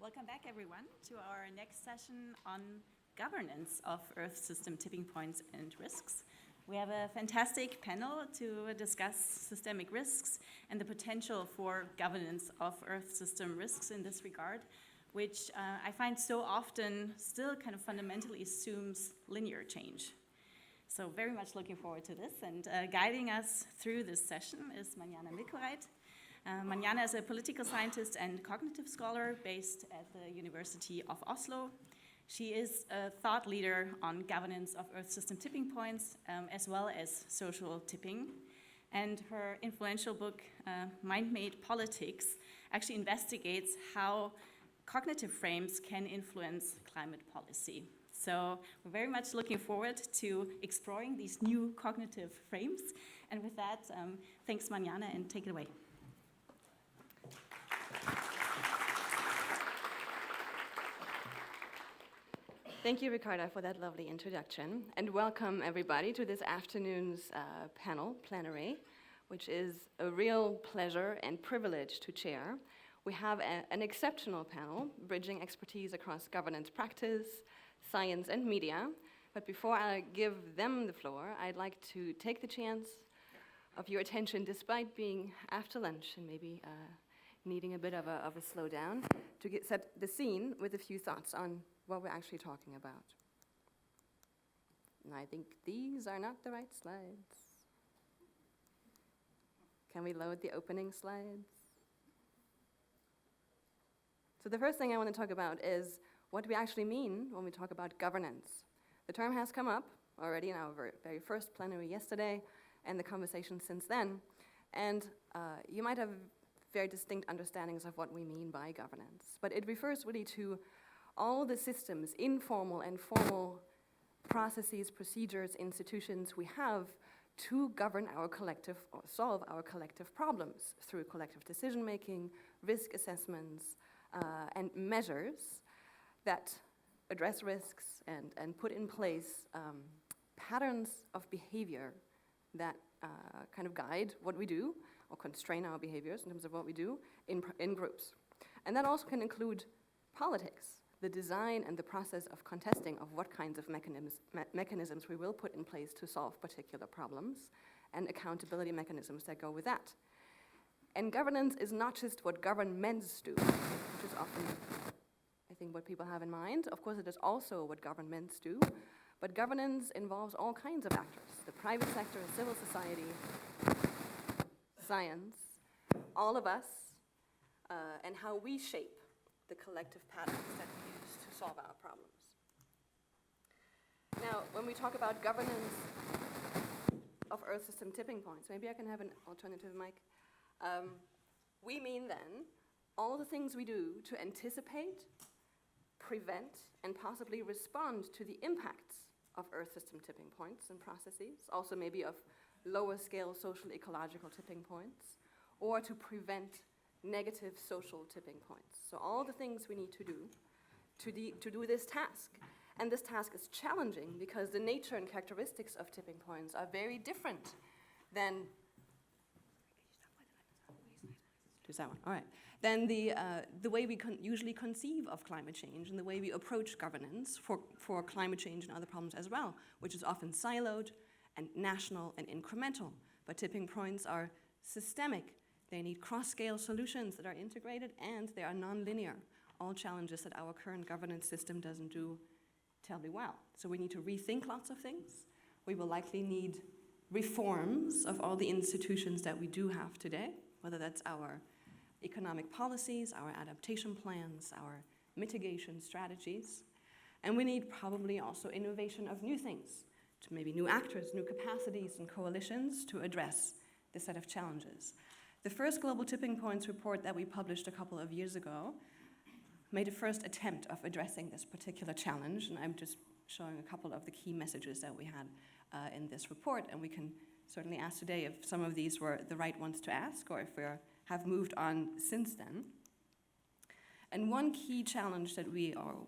Welcome back, everyone, to our next session on governance of Earth system tipping points and risks. We have a fantastic panel to discuss systemic risks and the potential for governance of Earth system risks in this regard, which I find so often still kind of fundamentally assumes linear change. So very much looking forward to this, and guiding us through this session is Manjana Milkoreit. Manjana is a political scientist and cognitive scholar based at the University of Oslo. She is a thought leader on governance of Earth system tipping points, as well as social tipping. And her influential book, Mind-Made Politics, actually investigates how cognitive frames can influence climate policy. So we're very much looking forward to exploring these new cognitive frames. And with that, thanks, Manjana, and take it away. Thank you, Ricarda, for that lovely introduction. And welcome, everybody, to this afternoon's panel, plenary, which is a real pleasure and privilege to chair. We have an exceptional panel, bridging expertise across governance practice, science, and media. But before I give them the floor, I'd like to take the chance of your attention, despite being after lunch and maybe needing a bit of a slowdown, to set the scene with a few thoughts on what we're actually talking about. And I think these are not the right slides. Can we load the opening slides? So the first thing I want to talk about is what we actually mean when we talk about governance. The term has come up already in our very first plenary yesterday and the conversation since then. And you might have very distinct understandings of what we mean by governance. But it refers really to all the systems, informal and formal processes, procedures, institutions we have to govern our collective or solve our collective problems through collective decision-making, risk assessments, and measures that address risks and put in place patterns of behavior that kind of guide what we do or constrain our behaviors in terms of what we do in groups. And that also can include politics, the design and the process of contesting of what kinds of mechanisms we will put in place to solve particular problems, and accountability mechanisms that go with that. And governance is not just what governments do, which is often, I think, what people have in mind. Of course, it is also what governments do, but governance involves all kinds of actors, the private sector, civil society, science, all of us, and how we shape the collective patterns that we use to solve our problems. Now, when we talk about governance of Earth system tipping points, maybe I can have an alternative mic. We mean then all the things we do to anticipate, prevent, and possibly respond to the impacts of Earth system tipping points and processes, also maybe of lower scale social ecological tipping points, or to prevent negative social tipping points. So all the things we need to do this task. And this task is challenging because the nature and characteristics of tipping points are very different than the way we usually conceive of climate change and the way we approach governance for climate change and other problems as well, which is often siloed and national and incremental. But tipping points are systemic. They need cross-scale solutions that are integrated, and they are non-linear, all challenges that our current governance system doesn't do terribly well. So we need to rethink lots of things. We will likely need reforms of all the institutions that we do have today, whether that's our economic policies, our adaptation plans, our mitigation strategies. And we need probably also innovation of new things, to maybe new actors, new capacities and coalitions to address this set of challenges. The first Global Tipping Points report that we published a couple of years ago made a first attempt of addressing this particular challenge, and I'm just showing a couple of the key messages that we had in this report, and we can certainly ask today if some of these were the right ones to ask or if we have moved on since then. And one key challenge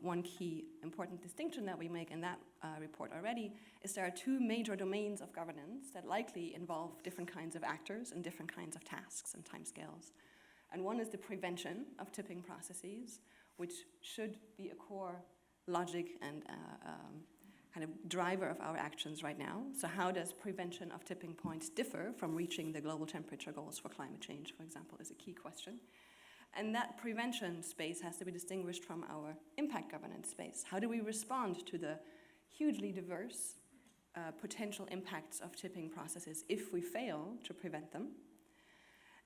one key important distinction that we make in that report already is there are two major domains of governance that likely involve different kinds of actors and different kinds of tasks and timescales. And one is the prevention of tipping processes, which should be a core logic and kind of driver of our actions right now. So how does prevention of tipping points differ from reaching the global temperature goals for climate change, for example, is a key question. And that prevention space has to be distinguished from our impact governance space. How do we respond to the hugely diverse potential impacts of tipping processes if we fail to prevent them?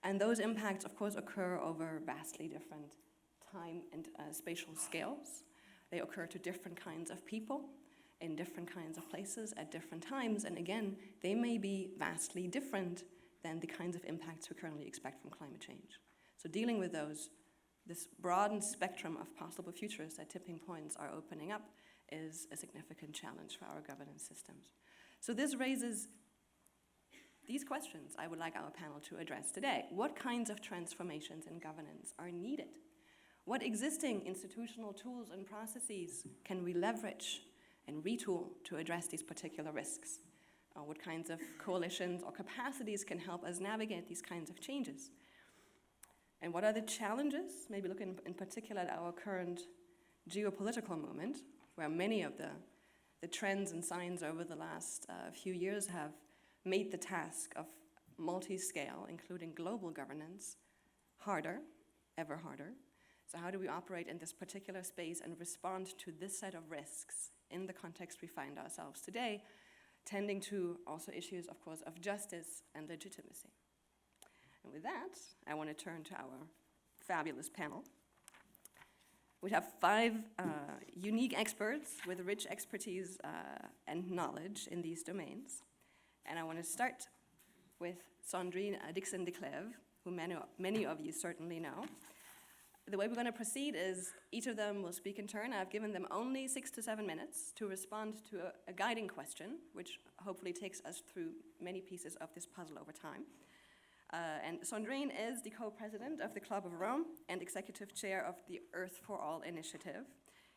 And those impacts, of course, occur over vastly different time and spatial scales. They occur to different kinds of people in different kinds of places at different times. And again, they may be vastly different than the kinds of impacts we currently expect from climate change. So dealing with this broadened spectrum of possible futures that tipping points are opening up is a significant challenge for our governance systems. So this raises these questions I would like our panel to address today. What kinds of transformations in governance are needed? What existing institutional tools and processes can we leverage and retool to address these particular risks? What kinds of coalitions or capacities can help us navigate these kinds of changes? And what are the challenges, maybe looking in particular at our current geopolitical moment, where many of the trends and signs over the last few years have made the task of multi-scale, including global governance, harder, ever harder. So how do we operate in this particular space and respond to this set of risks in the context we find ourselves today, tending to also issues, of course, of justice and legitimacy? And with that, I want to turn to our fabulous panel. We have 5 unique experts with rich expertise and knowledge in these domains. And I want to start with Sandrine Dixon de Clèves, who many of you certainly know. The way we're going to proceed is each of them will speak in turn. I've given them only 6 to 7 minutes to respond to a guiding question, which hopefully takes us through many pieces of this puzzle over time. And Sandrine is the co-president of the Club of Rome and executive chair of the Earth for All initiative.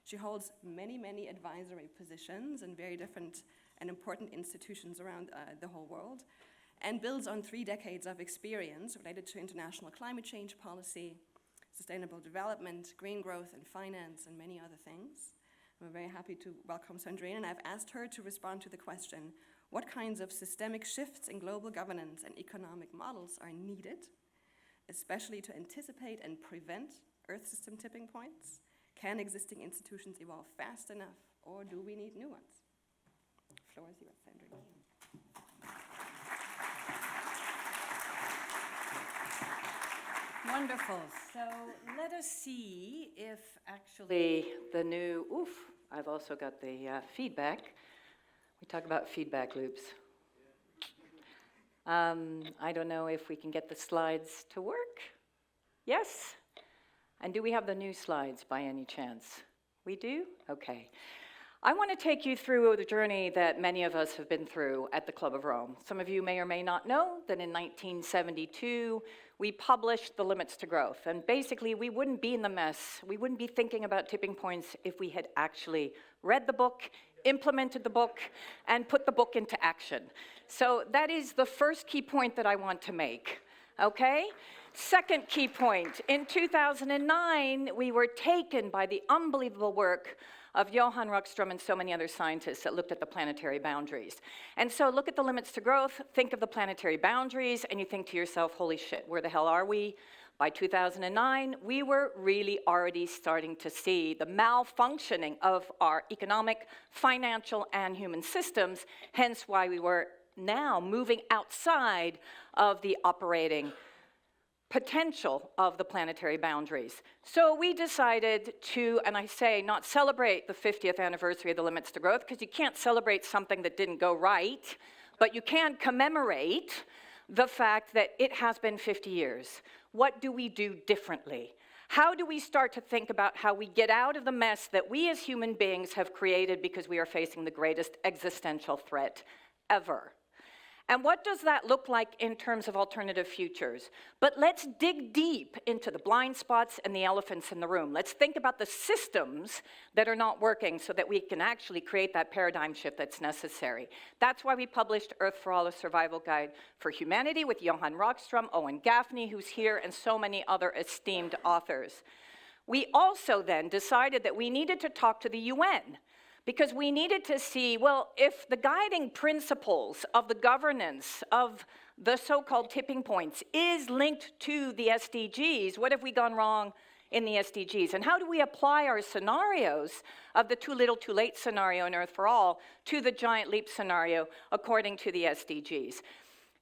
She holds many, many advisory positions in very different and important institutions around the whole world, and builds on 3 decades of experience related to international climate change policy, sustainable development, green growth and finance, and many other things. I'm very happy to welcome Sandrine, and I've asked her to respond to the question, what kinds of systemic shifts in global governance and economic models are needed, especially to anticipate and prevent Earth system tipping points? Can existing institutions evolve fast enough, or do we need new ones? The floor is yours, Sandrine. Wonderful. So let us see if actually the new, I've also got the feedback. We talk about feedback loops. I don't know if we can get the slides to work. Yes? And do we have the new slides by any chance? We do? Okay. I want to take you through the journey that many of us have been through at the Club of Rome. Some of you may or may not know that in 1972, we published The Limits to Growth. And basically, we wouldn't be in the mess, we wouldn't be thinking about tipping points if we had actually read the book, implemented the book, and put the book into action. So that is the first key point that I want to make, okay? Second key point, in 2009, we were taken by the unbelievable work of Johan Rockström and so many other scientists that looked at the planetary boundaries. And so look at the limits to growth, think of the planetary boundaries, and you think to yourself, holy shit, where the hell are we? By 2009, we were really already starting to see the malfunctioning of our economic, financial, and human systems, hence why we were now moving outside of the operating potential of the planetary boundaries. So we decided to, and I say, not celebrate the 50th anniversary of the Limits to Growth, because you can't celebrate something that didn't go right, but you can commemorate the fact that it has been 50 years. What do we do differently? How do we start to think about how we get out of the mess that we as human beings have created because we are facing the greatest existential threat ever? And what does that look like in terms of alternative futures? But let's dig deep into the blind spots and the elephants in the room. Let's think about the systems that are not working so that we can actually create that paradigm shift that's necessary. That's why we published Earth for All, a survival guide for humanity with Johan Rockström, Owen Gaffney, who's here, and so many other esteemed authors. We also then decided that we needed to talk to the UN, because we needed to see, well, if the guiding principles of the governance of the so-called tipping points is linked to the SDGs, what have we gone wrong in the SDGs? And how do we apply our scenarios of the too little, too late scenario in Earth for All to the giant leap scenario according to the SDGs?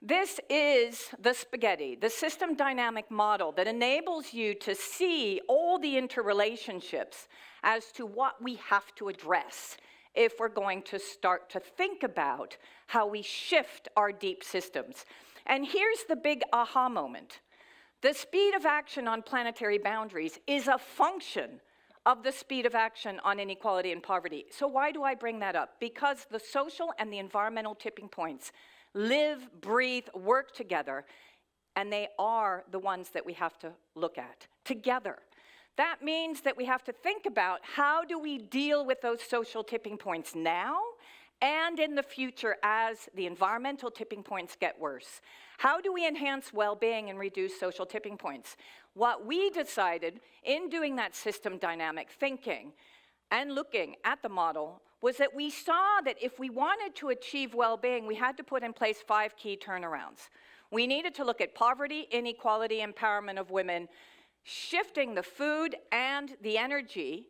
This is the spaghetti, the system dynamic model that enables you to see all the interrelationships as to what we have to address if we're going to start to think about how we shift our deep systems. And here's the big aha moment. The speed of action on planetary boundaries is a function of the speed of action on inequality and poverty. So why do I bring that up? Because the social and the environmental tipping points live, breathe, work together, and they are the ones that we have to look at together. That means that we have to think about how do we deal with those social tipping points now and in the future as the environmental tipping points get worse. How do we enhance well-being and reduce social tipping points? What we decided in doing that system dynamic thinking and looking at the model was that we saw that if we wanted to achieve well-being, we had to put in place 5 key turnarounds. We needed to look at poverty, inequality, empowerment of women, shifting the food and the energy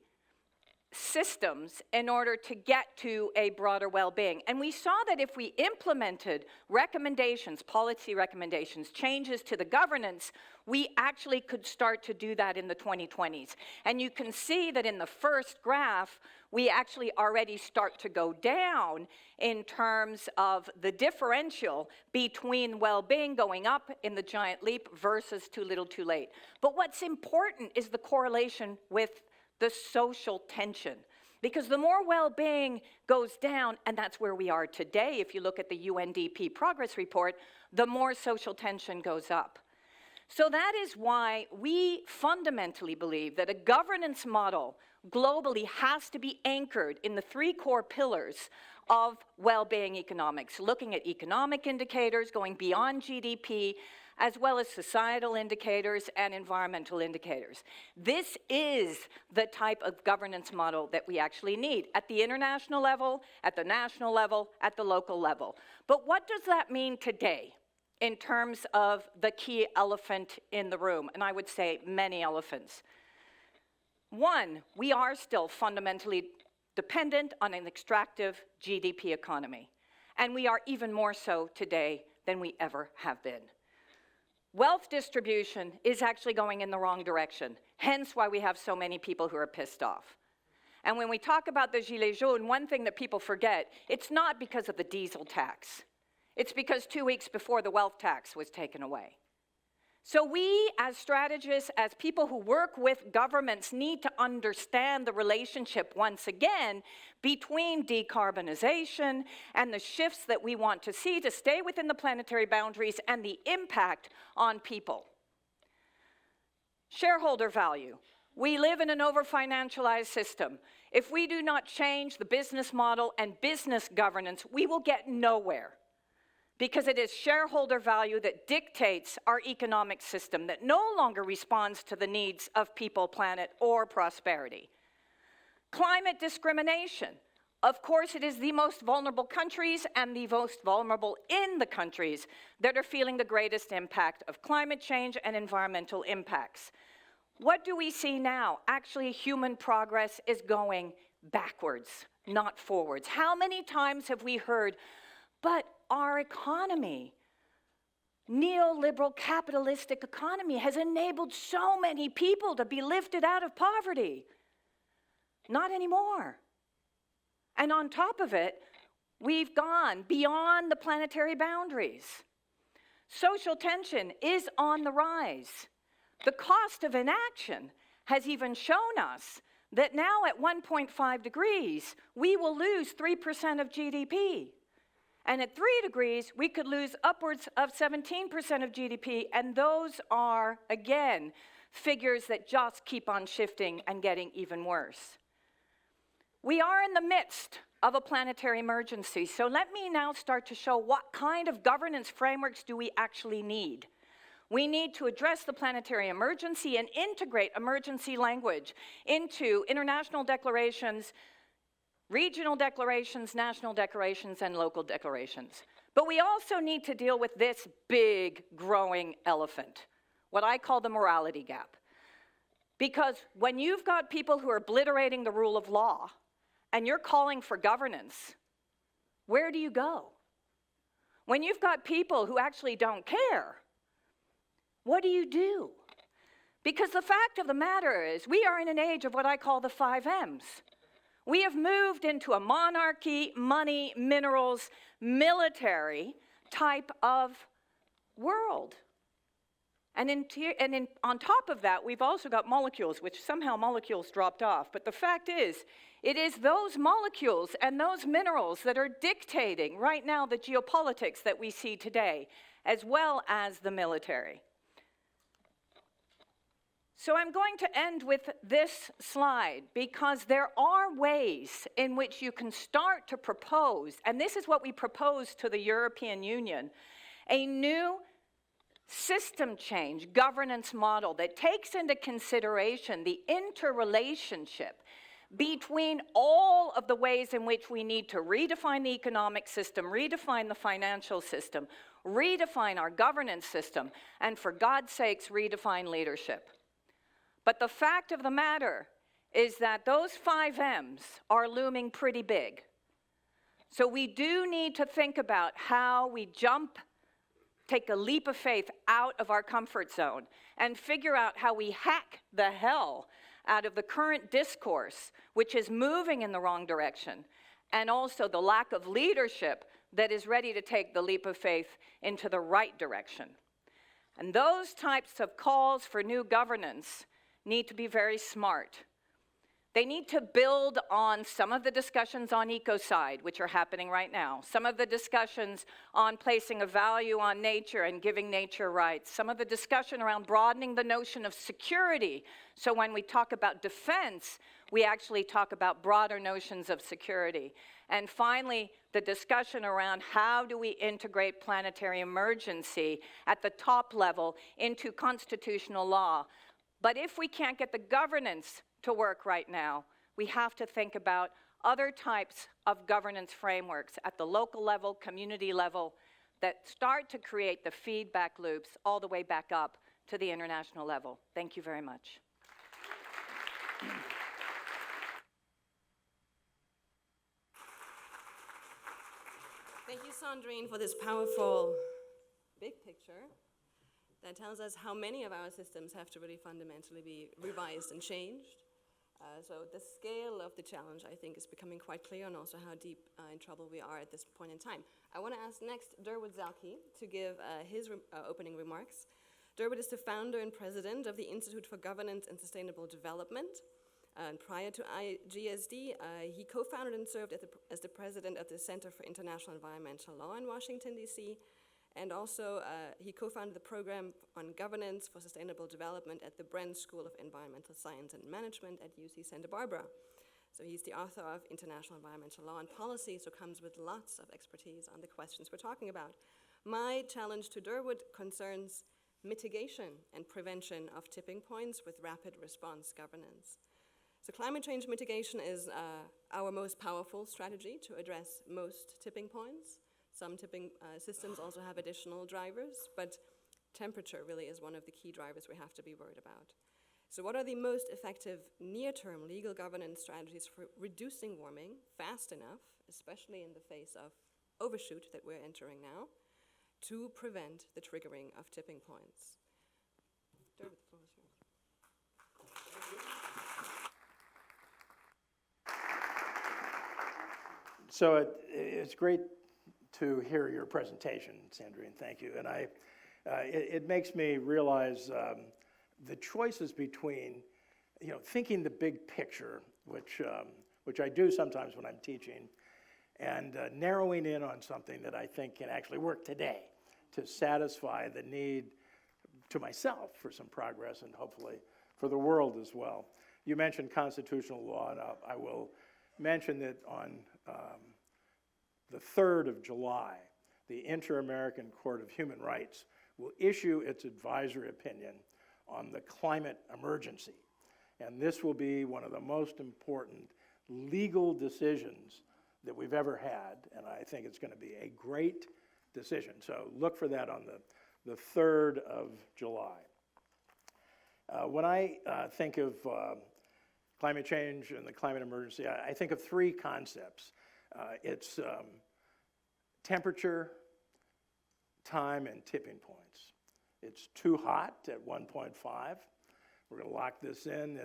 systems in order to get to a broader well-being. And we saw that if we implemented recommendations, policy recommendations, changes to the governance, we actually could start to do that in the 2020s. And you can see that in the first graph, we actually already start to go down in terms of the differential between well-being going up in the giant leap versus too little, too late. But what's important is the correlation with the social tension. Because the more well-being goes down, and that's where we are today, if you look at the UNDP progress report, the more social tension goes up. So that is why we fundamentally believe that a governance model globally has to be anchored in the 3 core pillars of well-being economics, looking at economic indicators, going beyond GDP, as well as societal indicators and environmental indicators. This is the type of governance model that we actually need at the international level, at the national level, at the local level. But what does that mean today in terms of the key elephant in the room? And I would say many elephants. One, we are still fundamentally dependent on an extractive GDP economy. And we are even more so today than we ever have been. Wealth distribution is actually going in the wrong direction, hence why we have so many people who are pissed off. And when we talk about the Gilets jaunes, one thing that people forget, it's not because of the diesel tax. It's because 2 weeks before the wealth tax was taken away. So we, as strategists, as people who work with governments, need to understand the relationship once again between decarbonization and the shifts that we want to see to stay within the planetary boundaries and the impact on people. Shareholder value. We live in an over-financialized system. If we do not change the business model and business governance, we will get nowhere. Because it is shareholder value that dictates our economic system that no longer responds to the needs of people, planet, or prosperity. Climate discrimination. Of course, it is the most vulnerable countries and the most vulnerable in the countries that are feeling the greatest impact of climate change and environmental impacts. What do we see now? Actually, human progress is going backwards, not forwards. How many times have we heard, but our economy, neoliberal capitalistic economy, has enabled so many people to be lifted out of poverty? Not anymore. And on top of it, we've gone beyond the planetary boundaries. Social tension is on the rise. The cost of inaction has even shown us that now at 1.5 degrees, we will lose 3% of GDP. And at 3 degrees, we could lose upwards of 17% of GDP, and those are, again, figures that just keep on shifting and getting even worse. We are in the midst of a planetary emergency, so let me now start to show what kind of governance frameworks do we actually need. We need to address the planetary emergency and integrate emergency language into international declarations, regional declarations, national declarations, and local declarations. But we also need to deal with this big, growing elephant, what I call the morality gap. Because when you've got people who are obliterating the rule of law, and you're calling for governance, where do you go? When you've got people who actually don't care, what do you do? Because the fact of the matter is, we are in an age of what I call the 5 M's. We have moved into a monarchy, money, minerals, military type of world. And on top of that, we've also got molecules, which somehow molecules dropped off. But the fact is, it is those molecules and those minerals that are dictating right now the geopolitics that we see today, as well as the military. So I'm going to end with this slide because there are ways in which you can start to propose, and this is what we propose to the European Union, a new system change, governance model that takes into consideration the interrelationship between all of the ways in which we need to redefine the economic system, redefine the financial system, redefine our governance system, and for God's sakes, redefine leadership. But the fact of the matter is that those 5 M's are looming pretty big. So we do need to think about how we take a leap of faith out of our comfort zone and figure out how we hack the hell out of the current discourse, which is moving in the wrong direction, and also the lack of leadership that is ready to take the leap of faith into the right direction. And those types of calls for new governance need to be very smart. They need to build on some of the discussions on ecocide, which are happening right now, some of the discussions on placing a value on nature and giving nature rights, some of the discussion around broadening the notion of security. So when we talk about defense, we actually talk about broader notions of security. And finally, the discussion around how do we integrate planetary emergency at the top level into constitutional law. But if we can't get the governance to work right now, we have to think about other types of governance frameworks at the local level, community level, that start to create the feedback loops all the way back up to the international level. Thank you very much. Thank you, Sandrine, for this powerful big picture that tells us how many of our systems have to really fundamentally be revised and changed. So the scale of the challenge, I think, is becoming quite clear, and also how deep in trouble we are at this point in time. I want to ask next Durwood Zalke to give his opening remarks. Durwood is the founder and president of the Institute for Governance and Sustainable Development. And prior to IGSD, he co-founded and served as the president of the Center for International Environmental Law in Washington, D.C., and also he co-founded the program on governance for sustainable development at the Bren School of Environmental Science and Management at UC Santa Barbara. So he's the author of International Environmental Law and Policy, so comes with lots of expertise on the questions we're talking about. My challenge to Durwood concerns mitigation and prevention of tipping points with rapid response governance. So climate change mitigation is our most powerful strategy to address most tipping points. Some tipping systems also have additional drivers, but temperature really is one of the key drivers we have to be worried about. So what are the most effective near-term legal governance strategies for reducing warming fast enough, especially in the face of overshoot that we're entering now, to prevent the triggering of tipping points? Durwood, the floor is yours. So it's great to hear your presentation, Sandrine. Thank you. And it makes me realize the choices between, thinking the big picture, which I do sometimes when I'm teaching, and narrowing in on something that I think can actually work today to satisfy the need to myself for some progress and hopefully for the world as well. You mentioned constitutional law, and I will mention that on the 3rd of July, the Inter-American Court of Human Rights will issue its advisory opinion on the climate emergency. And this will be one of the most important legal decisions that we've ever had, and I think it's going to be a great decision. So look for that on the 3rd of July. When I think of climate change and the climate emergency, I think of 3 concepts. It's temperature, time, and tipping points. It's too hot at 1.5. We're going to lock this in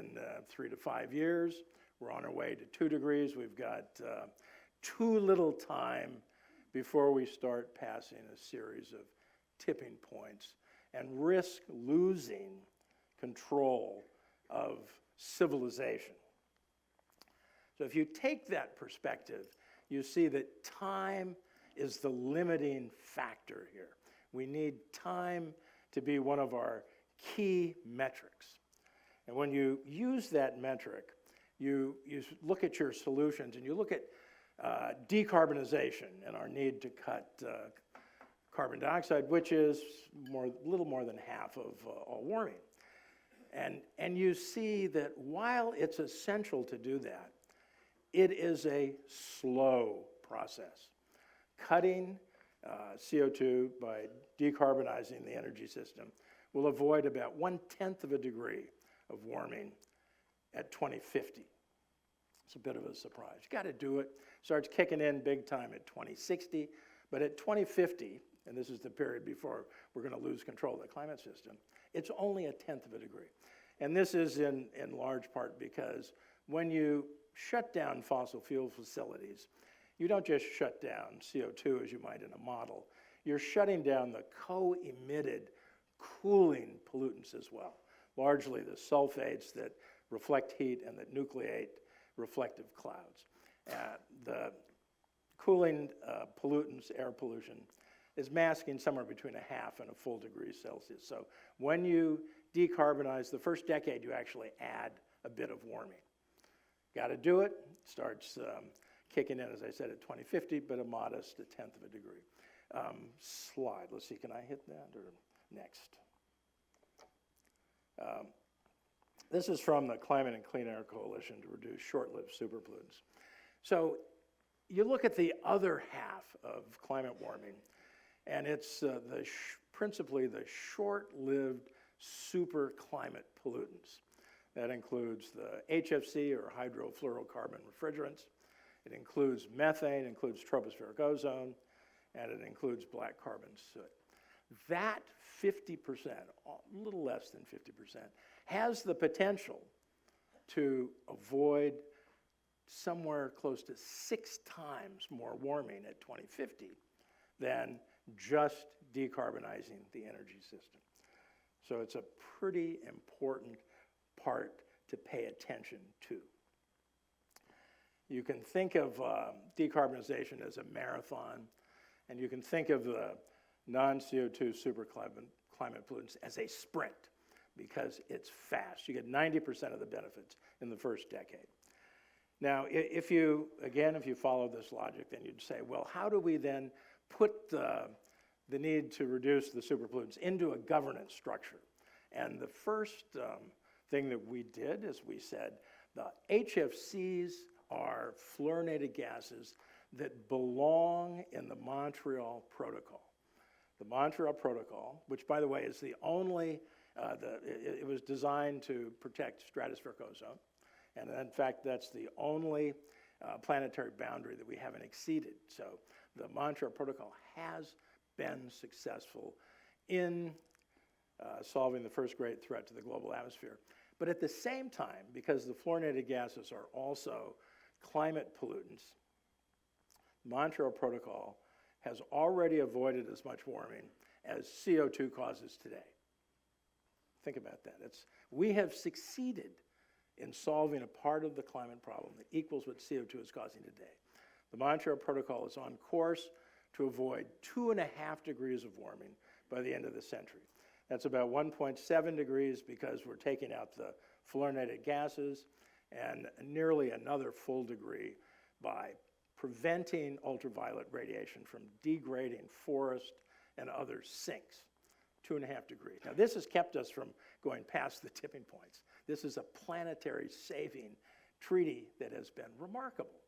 3 to 5 years. We're on our way to 2 degrees. We've got too little time before we start passing a series of tipping points and risk losing control of civilization. So if you take that perspective, you see that time is the limiting factor here. We need time to be one of our key metrics. And when you use that metric, you look at your solutions and you look at decarbonization and our need to cut carbon dioxide, which is a little more than half of all warming. And you see that while it's essential to do that, it is a slow process. Cutting CO2 by decarbonizing the energy system will avoid about 1/10 of a degree of warming at 2050. It's a bit of a surprise. You got to do it. Starts kicking in big time at 2060, but at 2050, and this is the period before we're going to lose control of the climate system, it's only 1/10 of a degree. And this is in large part because when you shut down fossil fuel facilities, you don't just shut down CO2 as you might in a model. You're shutting down the co-emitted cooling pollutants as well, largely the sulfates that reflect heat and that nucleate reflective clouds. The cooling pollutants, air pollution, is masking somewhere between 1/2 and a full degree Celsius. So when you decarbonize, the first decade you actually add a bit of warming. Got to do it. Starts kicking in, as I said, at 2050, but a modest 1/10 of a degree. Slide. Let's see, can I hit that or next? This is from the Climate and Clean Air Coalition to reduce short-lived superpollutants. So you look at the other half of climate warming, and it's principally the short-lived superclimate pollutants. That includes the HFC, or hydrofluorocarbon refrigerants. It includes methane, includes tropospheric ozone, and it includes black carbon soot. That 50%, a little less than 50%, has the potential to avoid somewhere close to 6 times more warming at 2050 than just decarbonizing the energy system. So it's a pretty important part to pay attention to. You can think of decarbonization as a marathon, and you can think of the non-CO2 superclimate pollutants as a sprint because it's fast. You get 90% of the benefits in the first decade. Now, if you follow this logic, then you'd say, well, how do we then put the need to reduce the superpollutants into a governance structure? And the first thing that we did is we said the HFCs are fluorinated gases that belong in the Montreal Protocol. The Montreal Protocol, which by the way is the only, it was designed to protect stratospheric ozone. And in fact, that's the only planetary boundary that we haven't exceeded. So the Montreal Protocol has been successful in solving the first great threat to the global atmosphere. But at the same time, because the fluorinated gases are also climate pollutants, the Montreal Protocol has already avoided as much warming as CO2 causes today. Think about that. We have succeeded in solving a part of the climate problem that equals what CO2 is causing today. The Montreal Protocol is on course to avoid 2.5 degrees of warming by the end of the century. That's about 1.7 degrees because we're taking out the fluorinated gases, and nearly another full degree by preventing ultraviolet radiation from degrading forest and other sinks. 2.5 degrees. Now, this has kept us from going past the tipping points. This is a planetary saving treaty that has been remarkable.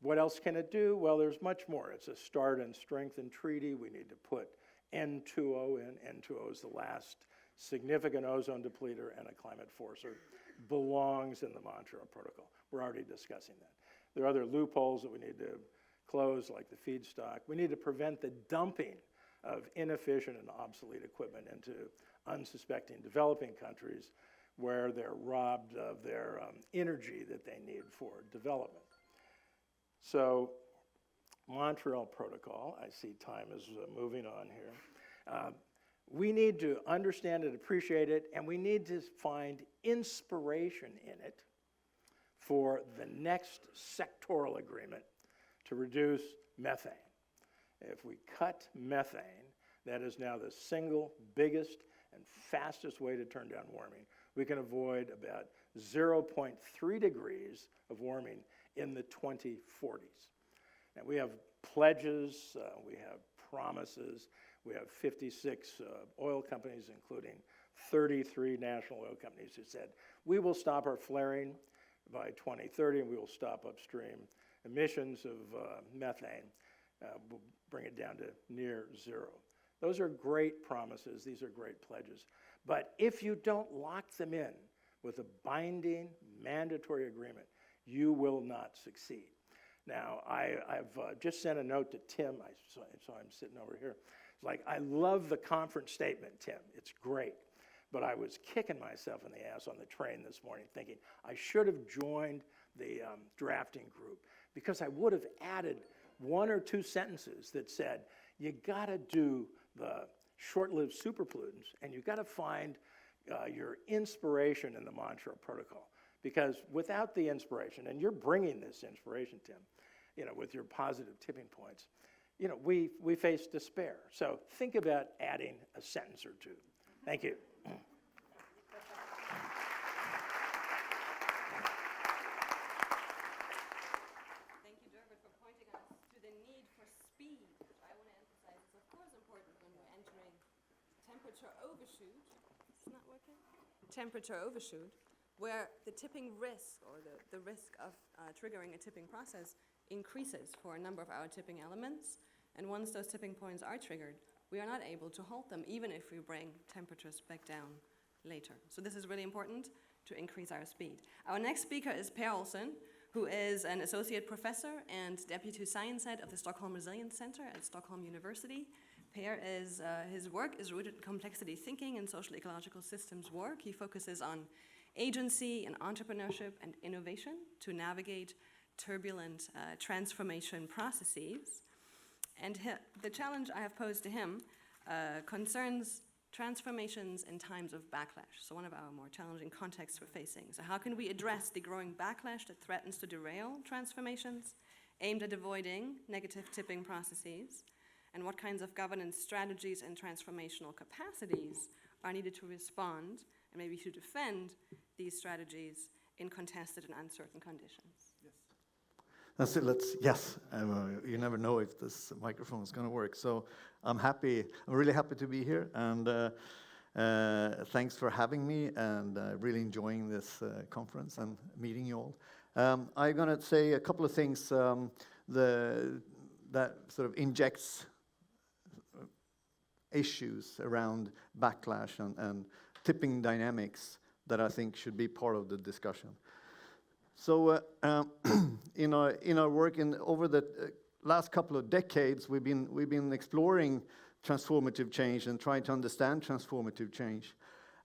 What else can it do? Well, there's much more. It's a start and strengthen treaty. We need to put N2O in. N2O is the last significant ozone depleter and a climate forcer. Belongs in the Montreal Protocol. We're already discussing that. There are other loopholes that we need to close, like the feedstock. We need to prevent the dumping of inefficient and obsolete equipment into unsuspecting developing countries where they're robbed of their energy that they need for development. So, Montreal Protocol, I see time is moving on here. We need to understand and appreciate it, and we need to find inspiration in it for the next sectoral agreement to reduce methane. If we cut methane, that is now the single biggest and fastest way to turn down warming. We can avoid about 0.3 degrees of warming in the 2040s. Now, we have pledges, we have promises, we have 56 oil companies, including 33 national oil companies, who said, we will stop our flaring by 2030, and we will stop upstream emissions of methane. We'll bring it down to near zero. Those are great promises. These are great pledges. But if you don't lock them in with a binding, mandatory agreement, you will not succeed. Now, I've just sent a note to Tim. I saw him sitting over here. It's like, I love the conference statement, Tim. It's great. But I was kicking myself in the ass on the train this morning thinking I should have joined the drafting group, because I would have added 1 or 2 sentences that said, you gotta do the short-lived superpollutants, and you gotta find your inspiration in the Montreal Protocol. Because without the inspiration, and you're bringing this inspiration, Tim, with your positive tipping points, we face despair. So think about adding a sentence or 2. Thank you. Thank you, Dermot, for pointing us to the need for speed, which I want to emphasize is, of course, important when we're entering temperature overshoot. It's not working? Temperature overshoot, where the tipping risk, or the risk of triggering a tipping process, increases for a number of our tipping elements. And once those tipping points are triggered, we are not able to halt them, even if we bring temperatures back down later. So this is really important to increase our speed. Our next speaker is Per Olsen, who is an associate professor and deputy science head of the Stockholm Resilience Center at Stockholm University. Per his work is rooted in complexity thinking and social ecological systems work. He focuses on agency and entrepreneurship and innovation to navigate turbulent transformation processes. And the challenge I have posed to him concerns transformations in times of backlash. So one of our more challenging contexts we're facing. So how can we address the growing backlash that threatens to derail transformations aimed at avoiding negative tipping processes? And what kinds of governance strategies and transformational capacities are needed to respond and maybe to defend these strategies in contested and uncertain conditions? That's it. You never know if this microphone is going to work. So I'm really happy to be here, and thanks for having me, and really enjoying this conference and meeting you all. I'm going to say a couple of things that sort of injects issues around backlash and tipping dynamics that I think should be part of the discussion. So in our work over the last couple of decades, we've been exploring transformative change and trying to understand transformative change.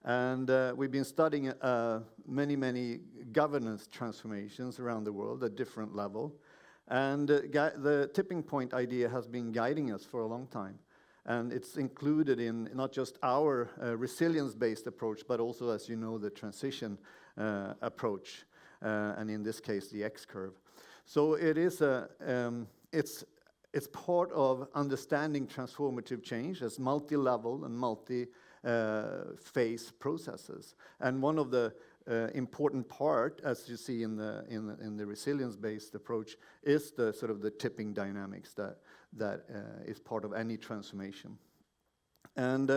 And we've been studying many governance transformations around the world at different level. And the tipping point idea has been guiding us for a long time. And it's included in not just our resilience-based approach, but also, as you know, the transition approach. And in this case, the X-curve. So it is it's part of understanding transformative change as multi-level and multi-phase processes. And one of the important part, as you see in the resilience-based approach, is the sort of the tipping dynamics that is part of any transformation. And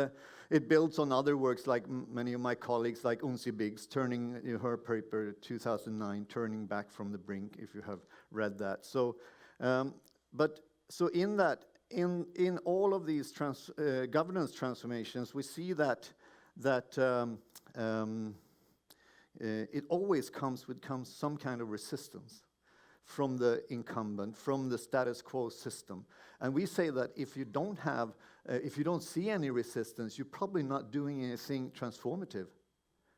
it builds on other works like many of my colleagues, like Unsi Biggs, turning her paper 2009, Turning Back from the Brink, if you have read that. So, so in that, in all of these governance transformations, we see that it always comes with some kind of resistance from the incumbent, from the status quo system. And we say that if you don't see any resistance, you're probably not doing anything transformative.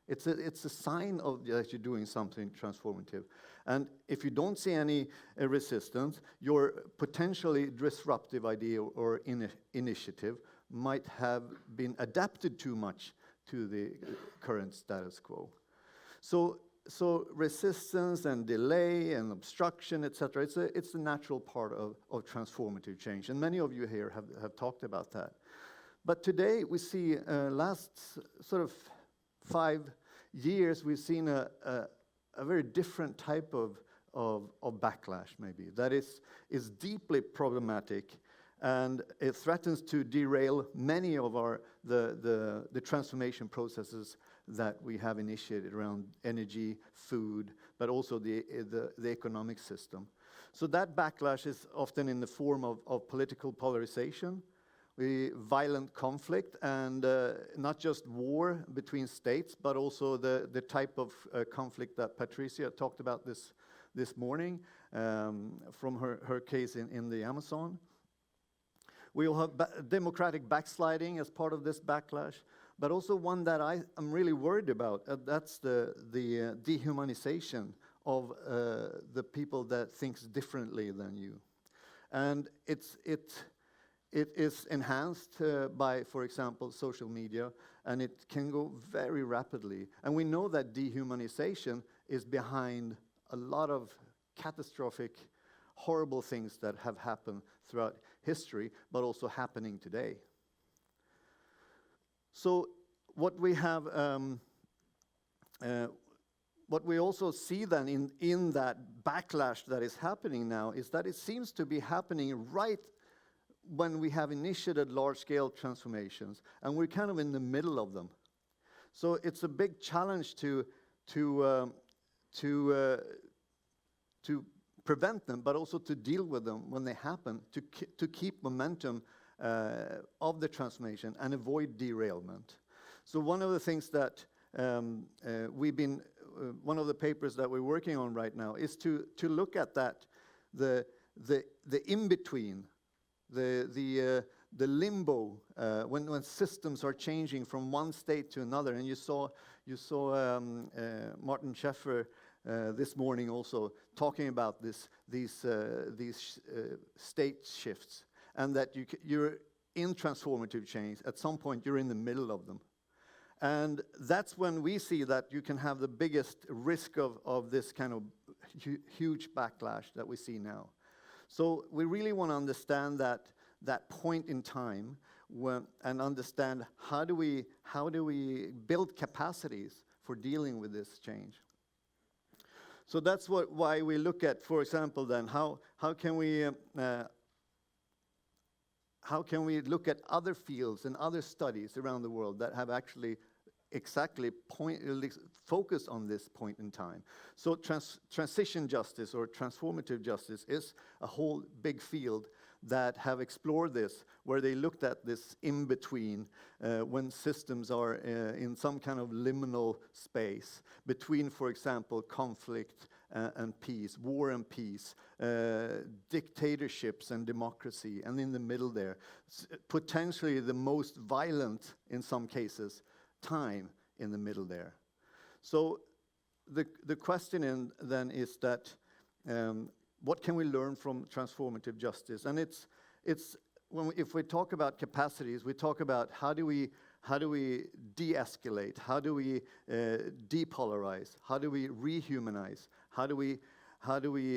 It's a sign of that you're doing something transformative. And if you don't see any resistance, your potentially disruptive idea or initiative might have been adapted too much to the current status quo. So resistance and delay and obstruction, etc., it's a natural part of transformative change. And many of you here have talked about that. But today we see last sort of 5 years, we've seen a very different type of backlash, maybe, that is deeply problematic, and it threatens to derail many of the transformation processes that we have initiated around energy, food, but also the economic system. So that backlash is often in the form of political polarization, violent conflict, and not just war between states, but also the type of conflict that Patricia talked about this morning from her case in the Amazon. We will have democratic backsliding as part of this backlash, but also one that I am really worried about. That's the dehumanization of the people that thinks differently than you, and it is enhanced by, for example, social media, and it can go very rapidly. And we know that dehumanization is behind a lot of catastrophic, horrible things that have happened throughout history, but also happening today. So what we have, what we also see then in that backlash that is happening now is that it seems to be happening right when we have initiated large-scale transformations, and we're kind of in the middle of them. So it's a big challenge to prevent them, but also to deal with them when they happen, to keep momentum of the transformation and avoid derailment. So one of the things that one of the papers that we're working on right now is to look at that, the in-between, the limbo when systems are changing from one state to another. And you saw Martin Scheffer this morning also talking about these state shifts, and that you're in transformative change. At some point, you're in the middle of them. And that's when we see that you can have the biggest risk of this kind of huge backlash that we see now. So we really want to understand that point in time and understand how do we build capacities for dealing with this change. So that's why we look at, for example, then how can we look at other fields and other studies around the world that have actually exactly focused on this point in time. So transition justice or transformative justice is a whole big field that have explored this, where they looked at this in-between when systems are in some kind of liminal space between, for example, conflict and peace, war and peace, dictatorships and democracy, and in the middle there, potentially the most violent, in some cases, time in the middle there. So the question then is that what can we learn from transformative justice? And it's if we talk about capacities, we talk about how do we de-escalate, how do we depolarize, how do we rehumanize, how do we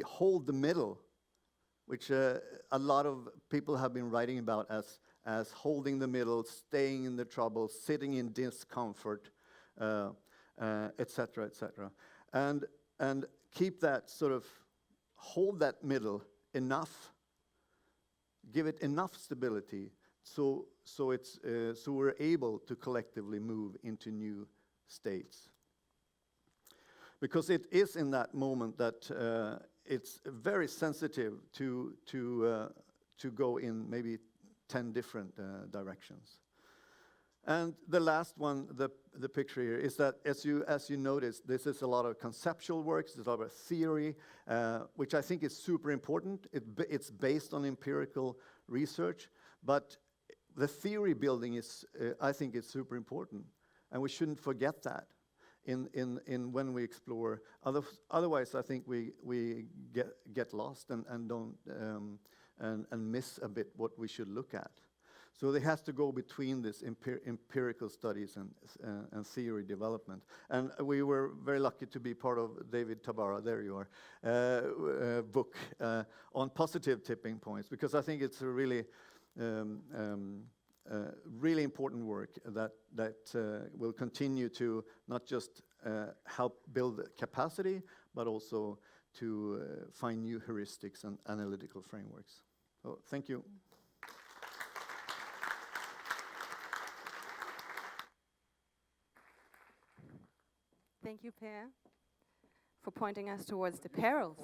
hold the middle, which a lot of people have been writing about as holding the middle, staying in the trouble, sitting in discomfort, etc., etc., and keep that sort of hold that middle enough, give it enough stability so we're able to collectively move into new states. Because it is in that moment that it's very sensitive to go in maybe 10 different directions. And the last one, the picture here, is that as you notice, this is a lot of conceptual work, it's a lot of theory, which I think is super important. It's based on empirical research, but the theory building is, I think, is super important, and we shouldn't forget that in when we explore. Otherwise, I think we get lost and don't and miss a bit what we should look at. So they has to go between this empirical studies and theory development. And we were very lucky to be part of David Tabara, there you are, book on positive tipping points, because I think it's a really really important work that will continue to not just help build capacity, but also to find new heuristics and analytical frameworks. So thank you. Thank you, Per, for pointing us towards the perils.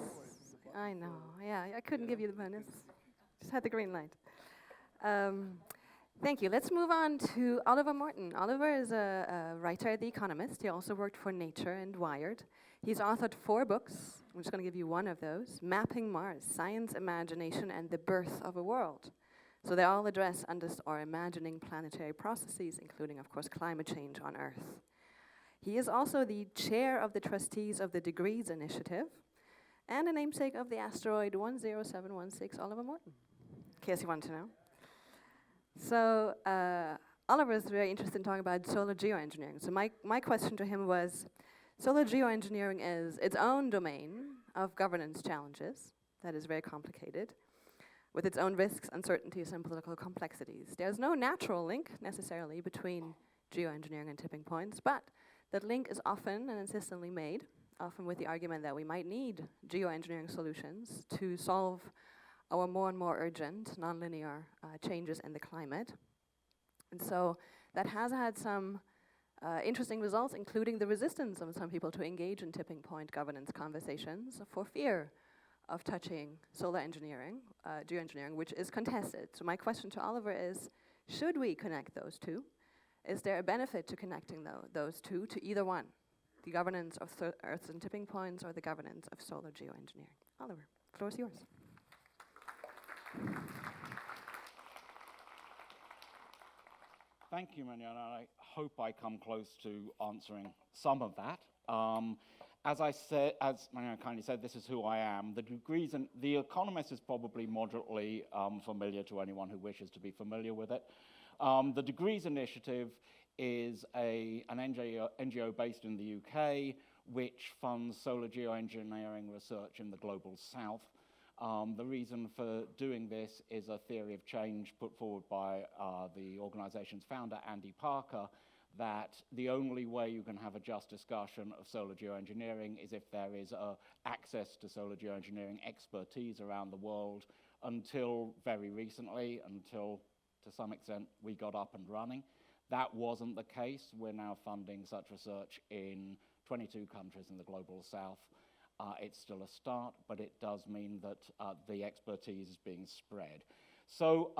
I know, yeah, I couldn't give you the bonus. Just had the green light. Thank you. Let's move on to Oliver Morton. Oliver is a writer at The Economist. He also worked for Nature and Wired. He's authored 4 books. I'm just going to give you one of those. Mapping Mars, Science, Imagination, and the Birth of a World. So they all address or imagining planetary processes, including, of course, climate change on Earth. He is also the chair of the trustees of the Degrees Initiative and a namesake of the asteroid 10716 Oliver Morton, in case you want to know. So Oliver is very interested in talking about solar geoengineering. So my question to him was, solar geoengineering is its own domain of governance challenges that is very complicated, with its own risks, uncertainties, and political complexities. There's no natural link, necessarily, between geoengineering and tipping points, but that link is often and insistently made, often with the argument that we might need geoengineering solutions to solve our more and more urgent nonlinear changes in the climate. And so that has had some interesting results, including the resistance of some people to engage in tipping point governance conversations for fear of touching solar engineering, geoengineering, which is contested. So my question to Oliver is, should we connect those two? Is there a benefit to connecting those two to either one, the governance of Earth's and tipping points or the governance of solar geoengineering? Oliver, the floor is yours. Thank you, Mariana. I hope I come close to answering some of that. As Mariana kindly said, this is who I am. The Economist is probably moderately familiar to anyone who wishes to be familiar with it. The Degrees Initiative is an NGO based in the UK, which funds solar geoengineering research in the global south. The reason for doing this is a theory of change put forward by the organization's founder, Andy Parker, that the only way you can have a just discussion of solar geoengineering is if there is access to solar geoengineering expertise around the world. Until very recently, until to some extent we got up and running, that wasn't the case. We're now funding such research in 22 countries in the global south. It's still a start, but it does mean that the expertise is being spread. So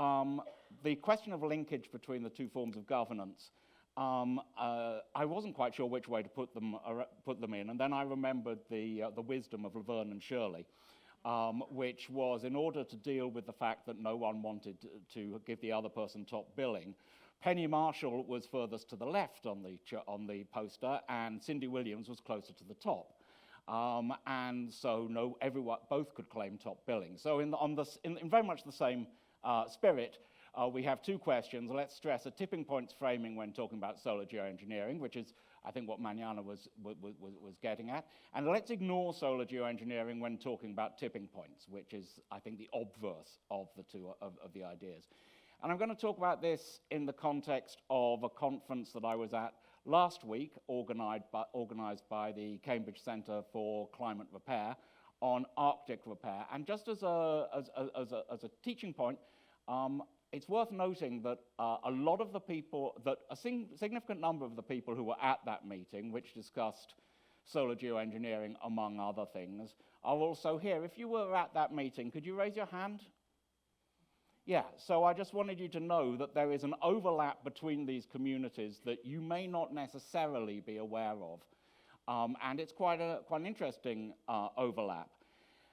the question of linkage between the two forms of governance, I wasn't quite sure which way to put them in, and then I remembered the wisdom of Laverne and Shirley, which was, in order to deal with the fact that no one wanted to give the other person top billing, Penny Marshall was furthest to the left on the poster, and Cindy Williams was closer to the top. And so both could claim top billing. So in very much the same spirit, we have two questions. Let's stress a tipping points framing when talking about solar geoengineering, which is, I think, what Mariana was getting at. And let's ignore solar geoengineering when talking about tipping points, which is, I think, the obverse of the two of the ideas. And I'm going to talk about this in the context of a conference that I was at last week, organized by the Cambridge Centre for Climate Repair on Arctic repair. And just as a teaching point, It's worth noting that a lot of the people, that a significant number of the people who were at that meeting, which discussed solar geoengineering among other things, are also here. If you were at that meeting, could you raise your hand? Yeah, so I just wanted you to know that there is an overlap between these communities that you may not necessarily be aware of. And it's quite an interesting overlap.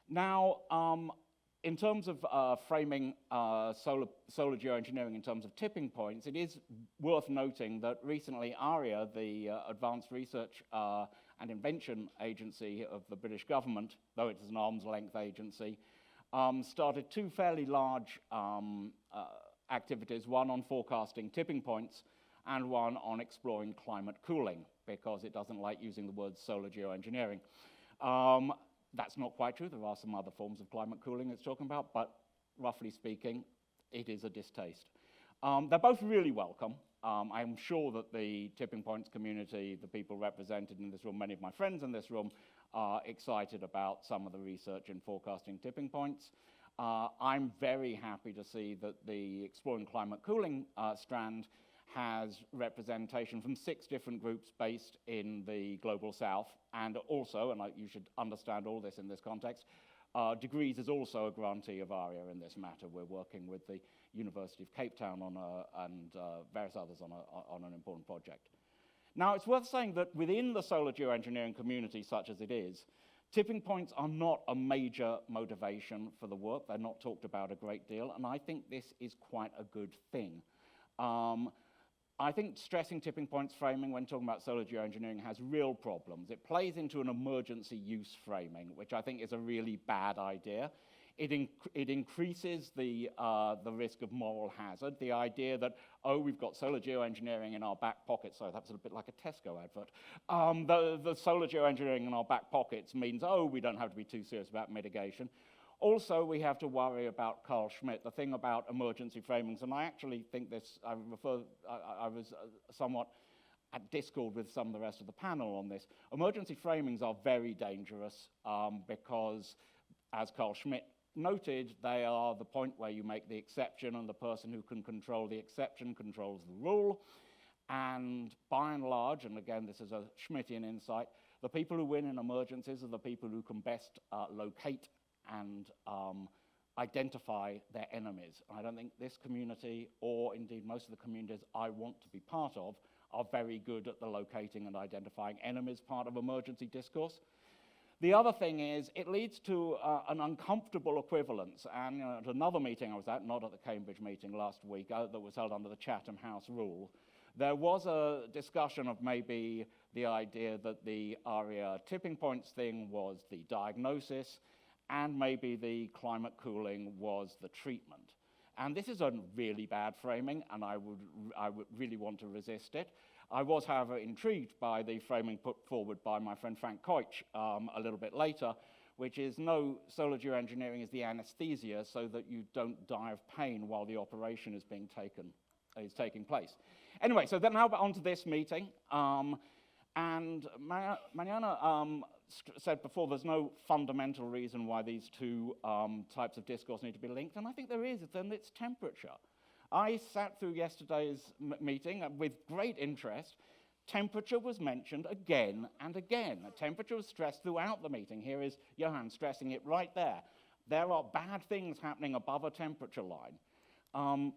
Now, in terms of framing solar geoengineering in terms of tipping points, it is worth noting that recently ARIA, the Advanced Research and Invention Agency of the British government, though it is an arm's length agency, started two fairly large activities, one on forecasting tipping points and one on exploring climate cooling, because it doesn't like using the word solar geoengineering. That's not quite true. There are some other forms of climate cooling it's talking about, but roughly speaking, it is a distaste. They're both really welcome. I'm sure that the tipping points community, the people represented in this room, many of my friends in this room, are excited about some of the research in forecasting tipping points. I'm very happy to see that the Exploring Climate Cooling strand has representation from 6 different groups based in the Global South, and also, and you should understand all this in this context, Degrees is also a grantee of ARIA in this matter. We're working with the University of Cape Town and various others on an important project. Now, it's worth saying that within the solar geoengineering community, such as it is, tipping points are not a major motivation for the work. They're not talked about a great deal, and I think this is quite a good thing. I think stressing tipping points framing when talking about solar geoengineering has real problems. It plays into an emergency use framing, which I think is a really bad idea. It increases the risk of moral hazard. The idea that, oh, we've got solar geoengineering in our back pockets. Sorry, that's a bit like a Tesco advert. The solar geoengineering in our back pockets means, oh, we don't have to be too serious about mitigation. Also, we have to worry about Carl Schmitt, the thing about emergency framings, and I actually think this, I was somewhat at discord with some of the rest of the panel on this. Emergency framings are very dangerous because, as Carl Schmitt noted, they are the point where you make the exception, and the person who can control the exception controls the rule. And by and large, and again, this is a Schmittian insight, the people who win in emergencies are the people who can best locate and identify their enemies. I don't think this community, or indeed most of the communities I want to be part of, are very good at the locating and identifying enemies part of emergency discourse. The other thing is, it leads to an uncomfortable equivalence. And at another meeting I was at, not at the Cambridge meeting last week, that was held under the Chatham House rule, there was a discussion of maybe the idea that the ARIA tipping points thing was the diagnosis, and maybe the climate cooling was the treatment. And this is a really bad framing, and I would really want to resist it. I was, however, intrigued by the framing put forward by my friend Frank Koich a little bit later, which is, no, solar geoengineering is the anesthesia so that you don't die of pain while the operation is taking place. Anyway, so then now on to this meeting. And Mariana said before there's no fundamental reason why these two types of discourse need to be linked, and I think there is, then it's temperature. I sat through yesterday's meeting with great interest. Temperature was mentioned again and again. Temperature was stressed throughout the meeting. Here is Johan stressing it right there. There are bad things happening above a temperature line.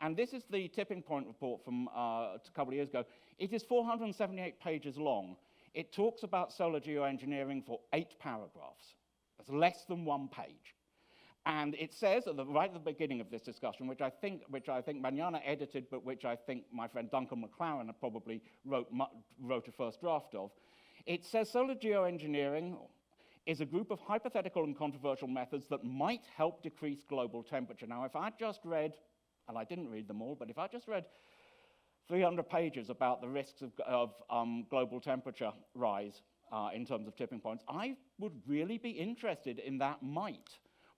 And this is the tipping point report from a couple of years ago. It is 478 pages long. It talks about solar geoengineering for 8 paragraphs. That's less than 1 page. And it says right at the beginning of this discussion, which I think Mariana edited, but which I think my friend Duncan McLaren probably wrote a first draft of. It says solar geoengineering is a group of hypothetical and controversial methods that might help decrease global temperature. Now, if I just read, and I didn't read them all, but if I just read 300 pages about the risks of global temperature rise in terms of tipping points, I would really be interested in that might.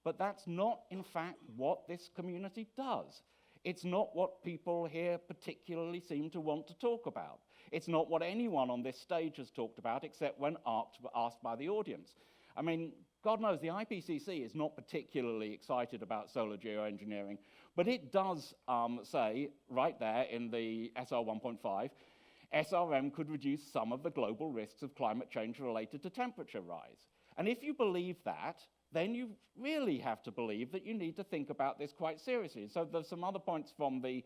But that's not, in fact, what this community does. It's not what people here particularly seem to want to talk about. It's not what anyone on this stage has talked about, except when asked by the audience. I mean, God knows the IPCC is not particularly excited about solar geoengineering, but it does say right there in the SR 1.5, SRM could reduce some of the global risks of climate change related to temperature rise. And if you believe that, then you really have to believe that you need to think about this quite seriously. So there's some other points from the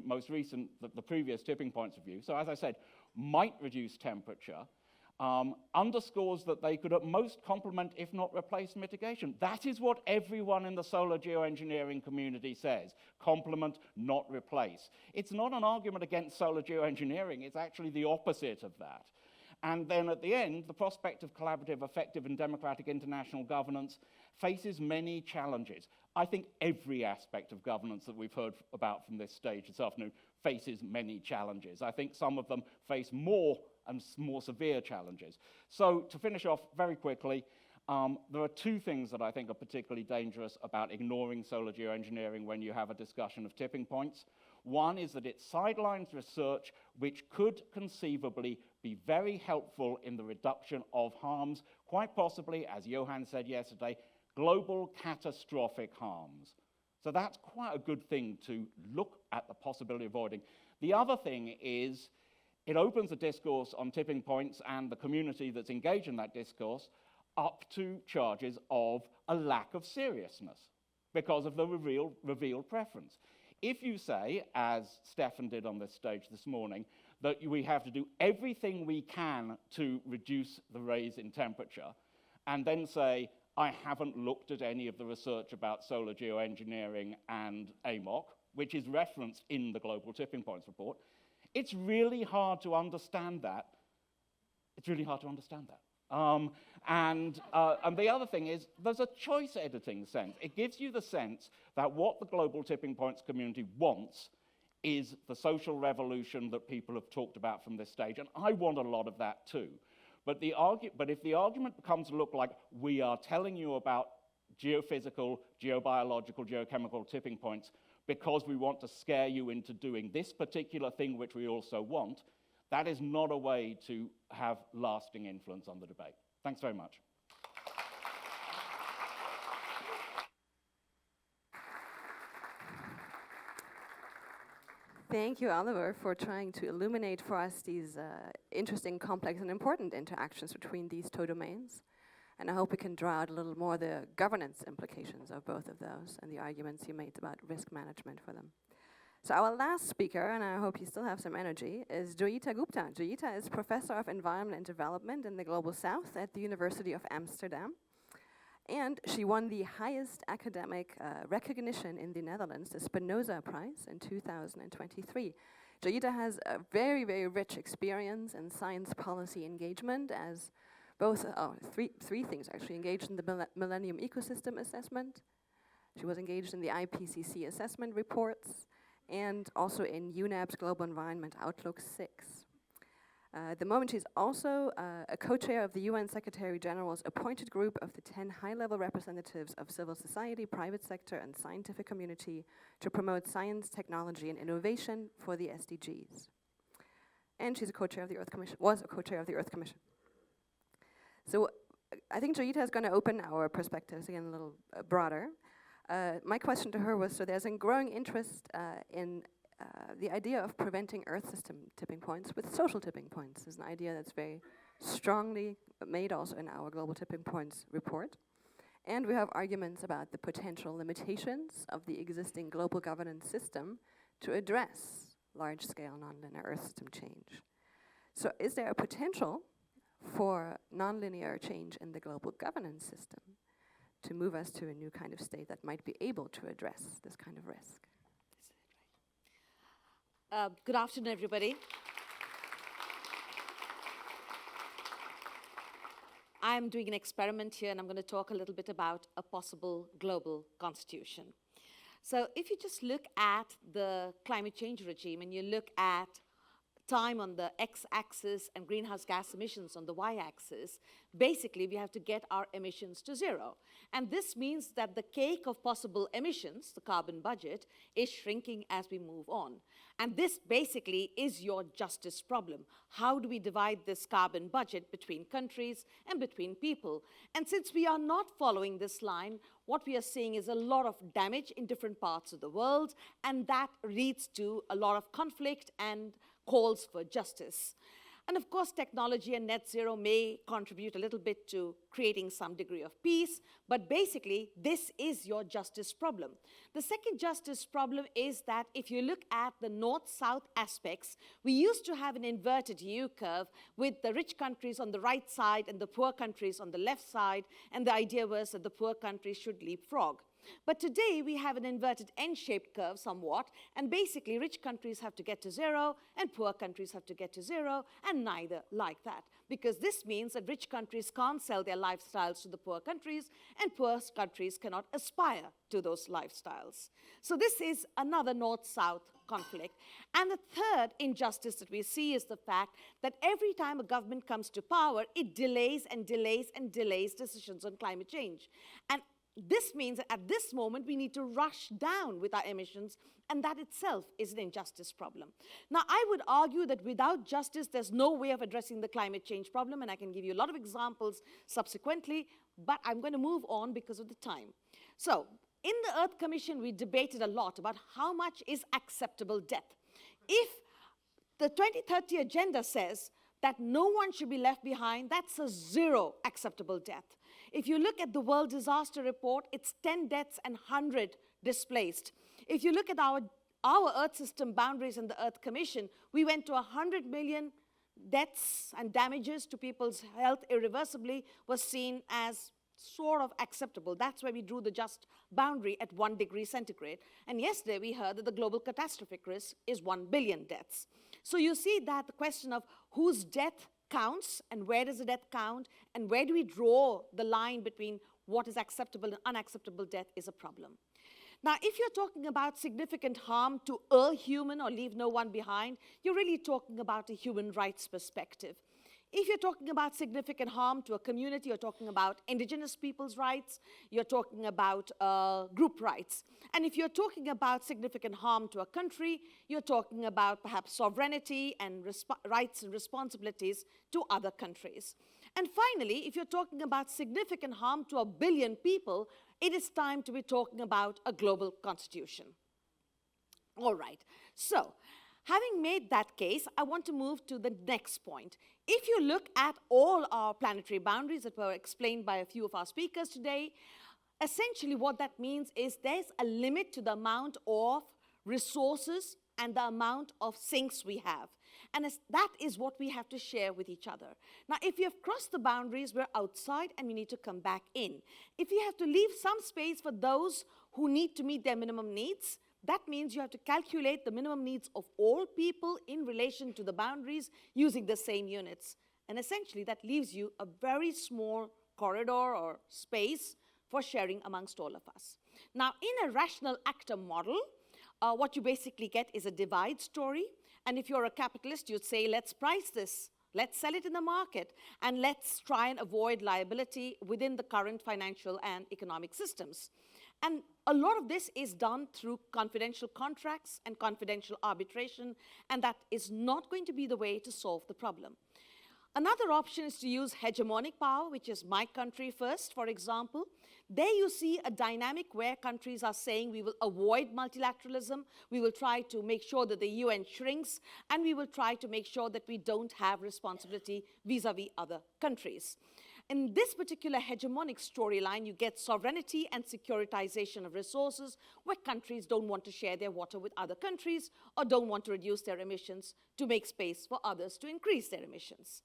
most recent, the previous tipping points review. So as I said, might reduce temperature, underscores that they could at most complement, if not replace, mitigation. That is what everyone in the solar geoengineering community says. Complement, not replace. It's not an argument against solar geoengineering. It's actually the opposite of that. And then at the end, the prospect of collaborative, effective, and democratic international governance faces many challenges. I think every aspect of governance that we've heard about from this stage this afternoon faces many challenges. I think some of them face more and more severe challenges. So to finish off very quickly, there are two things that I think are particularly dangerous about ignoring solar geoengineering when you have a discussion of tipping points. One is that it sidelines research which could conceivably be very helpful in the reduction of harms, quite possibly, as Johan said yesterday, global catastrophic harms. So that's quite a good thing to look at the possibility of avoiding. The other thing is it opens a discourse on tipping points and the community that's engaged in that discourse up to charges of a lack of seriousness because of the revealed preference. If you say, as Stefan did on this stage this morning, that we have to do everything we can to reduce the rise in temperature, and then say, I haven't looked at any of the research about solar geoengineering and AMOC, which is referenced in the Global Tipping Points report, it's really hard to understand that. It's really hard to understand that. And the other thing is, there's a choice editing sense. It gives you the sense that what the Global Tipping Points community wants is the social revolution that people have talked about from this stage, and I want a lot of that too. But if the argument becomes to look like we are telling you about geophysical, geobiological, geochemical tipping points because we want to scare you into doing this particular thing which we also want, that is not a way to have lasting influence on the debate. Thanks very much. Thank you, Oliver, for trying to illuminate for us these interesting, complex, and important interactions between these two domains. And I hope we can draw out a little more the governance implications of both of those and the arguments you made about risk management for them. So our last speaker, and I hope you still have some energy, is Joyita Gupta. Joyita is Professor of Environment and Development in the Global South at the University of Amsterdam. And she won the highest academic recognition in the Netherlands, the Spinoza Prize, in 2023. Joyita has a very, very rich experience in science policy engagement as both, three things actually, engaged in the Millennium Ecosystem Assessment. She was engaged in the IPCC assessment reports and also in UNEP's Global Environment Outlook 6. At the moment, she's also a co-chair of the UN Secretary General's appointed group of the 10 high-level representatives of civil society, private sector, and scientific community to promote science, technology, and innovation for the SDGs. And she's a co-chair of the Earth Commission, was a co-chair of the Earth Commission. So I think Joyita is going to open our perspectives again a little broader. My question to her was, so there's a growing interest in the idea of preventing Earth system tipping points with social tipping points. Is an idea that's very strongly made also in our Global Tipping Points report. And we have arguments about the potential limitations of the existing global governance system to address large-scale nonlinear Earth system change. So is there a potential for nonlinear change in the global governance system to move us to a new kind of state that might be able to address this kind of risk? Good afternoon, everybody. I'm doing an experiment here, and I'm going to talk a little bit about a possible global constitution. So if you just look at the climate change regime and you look at time on the x-axis and greenhouse gas emissions on the y-axis, basically we have to get our emissions to zero. And this means that the cake of possible emissions, the carbon budget, is shrinking as we move on. And this basically is your justice problem. How do we divide this carbon budget between countries and between people? And since we are not following this line, what we are seeing is a lot of damage in different parts of the world, and that leads to a lot of conflict and calls for justice. And of course, technology and net zero may contribute a little bit to creating some degree of peace, but basically, this is your justice problem. The second justice problem is that if you look at the north-south aspects, we used to have an inverted U curve with the rich countries on the right side and the poor countries on the left side, and the idea was that the poor countries should leapfrog. But today, we have an inverted N-shaped curve somewhat, and basically rich countries have to get to zero, and poor countries have to get to zero, and neither like that. Because this means that rich countries can't sell their lifestyles to the poor countries, and poor countries cannot aspire to those lifestyles. So this is another north-south conflict. And the third injustice that we see is the fact that every time a government comes to power, it delays and delays and delays decisions on climate change. And this means that at this moment, we need to rush down with our emissions, and that itself is an injustice problem. Now, I would argue that without justice, there's no way of addressing the climate change problem, and I can give you a lot of examples subsequently, but I'm going to move on because of the time. So, in the Earth Commission, we debated a lot about how much is acceptable death. If the 2030 agenda says that no one should be left behind, that's a zero acceptable death. If you look at the World Disaster Report, it's 10 deaths and 100 displaced. If you look at our Earth system boundaries in the Earth Commission, we went to 100 million deaths and damages to people's health irreversibly was seen as sort of acceptable. That's where we drew the just boundary at 1 degree centigrade. And yesterday we heard that the global catastrophic risk is 1 billion deaths. So you see that the question of whose death counts and where does the death count and where do we draw the line between what is acceptable and unacceptable death is a problem. Now, if you're talking about significant harm to a human or leave no one behind, you're really talking about a human rights perspective. If you're talking about significant harm to a community, you're talking about indigenous people's rights, you're talking about group rights. And if you're talking about significant harm to a country, you're talking about perhaps sovereignty and rights and responsibilities to other countries. And finally, if you're talking about significant harm to 1 billion people, it is time to be talking about a global constitution. All right, so having made that case, I want to move to the next point. If you look at all our planetary boundaries that were explained by a few of our speakers today, essentially what that means is there's a limit to the amount of resources and the amount of sinks we have. And that is what we have to share with each other. Now, if we have crossed the boundaries, we're outside and we need to come back in. If we have to leave some space for those who need to meet their minimum needs, that means you have to calculate the minimum needs of all people in relation to the boundaries using the same units. And essentially, that leaves you a very small corridor or space for sharing amongst all of us. Now, in a rational actor model, what you basically get is a divide story. And if you're a capitalist, you'd say, let's price this. Let's sell it in the market. And let's try and avoid liability within the current financial and economic systems. And a lot of this is done through confidential contracts and confidential arbitration, and that is not going to be the way to solve the problem. Another option is to use hegemonic power, which is my country first, for example. There you see a dynamic where countries are saying we will avoid multilateralism, we will try to make sure that the UN shrinks, and we will try to make sure that we don't have responsibility vis-à-vis other countries. In this particular hegemonic storyline, you get sovereignty and securitization of resources, where countries don't want to share their water with other countries or don't want to reduce their emissions to make space for others to increase their emissions.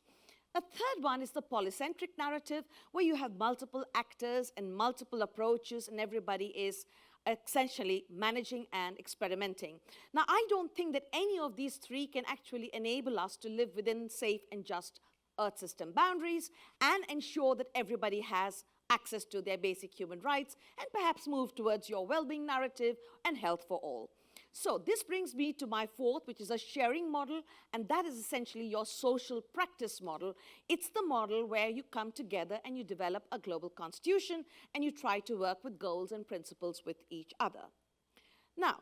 A third one is the polycentric narrative, where you have multiple actors and multiple approaches, and everybody is essentially managing and experimenting. Now, I don't think that any of these three can actually enable us to live within safe and just Earth system boundaries and ensure that everybody has access to their basic human rights and perhaps move towards your well-being narrative and health for all. So this brings me to my fourth, which is a sharing model, and that is essentially your social practice model. It's the model where you come together and you develop a global constitution and you try to work with goals and principles with each other. Now,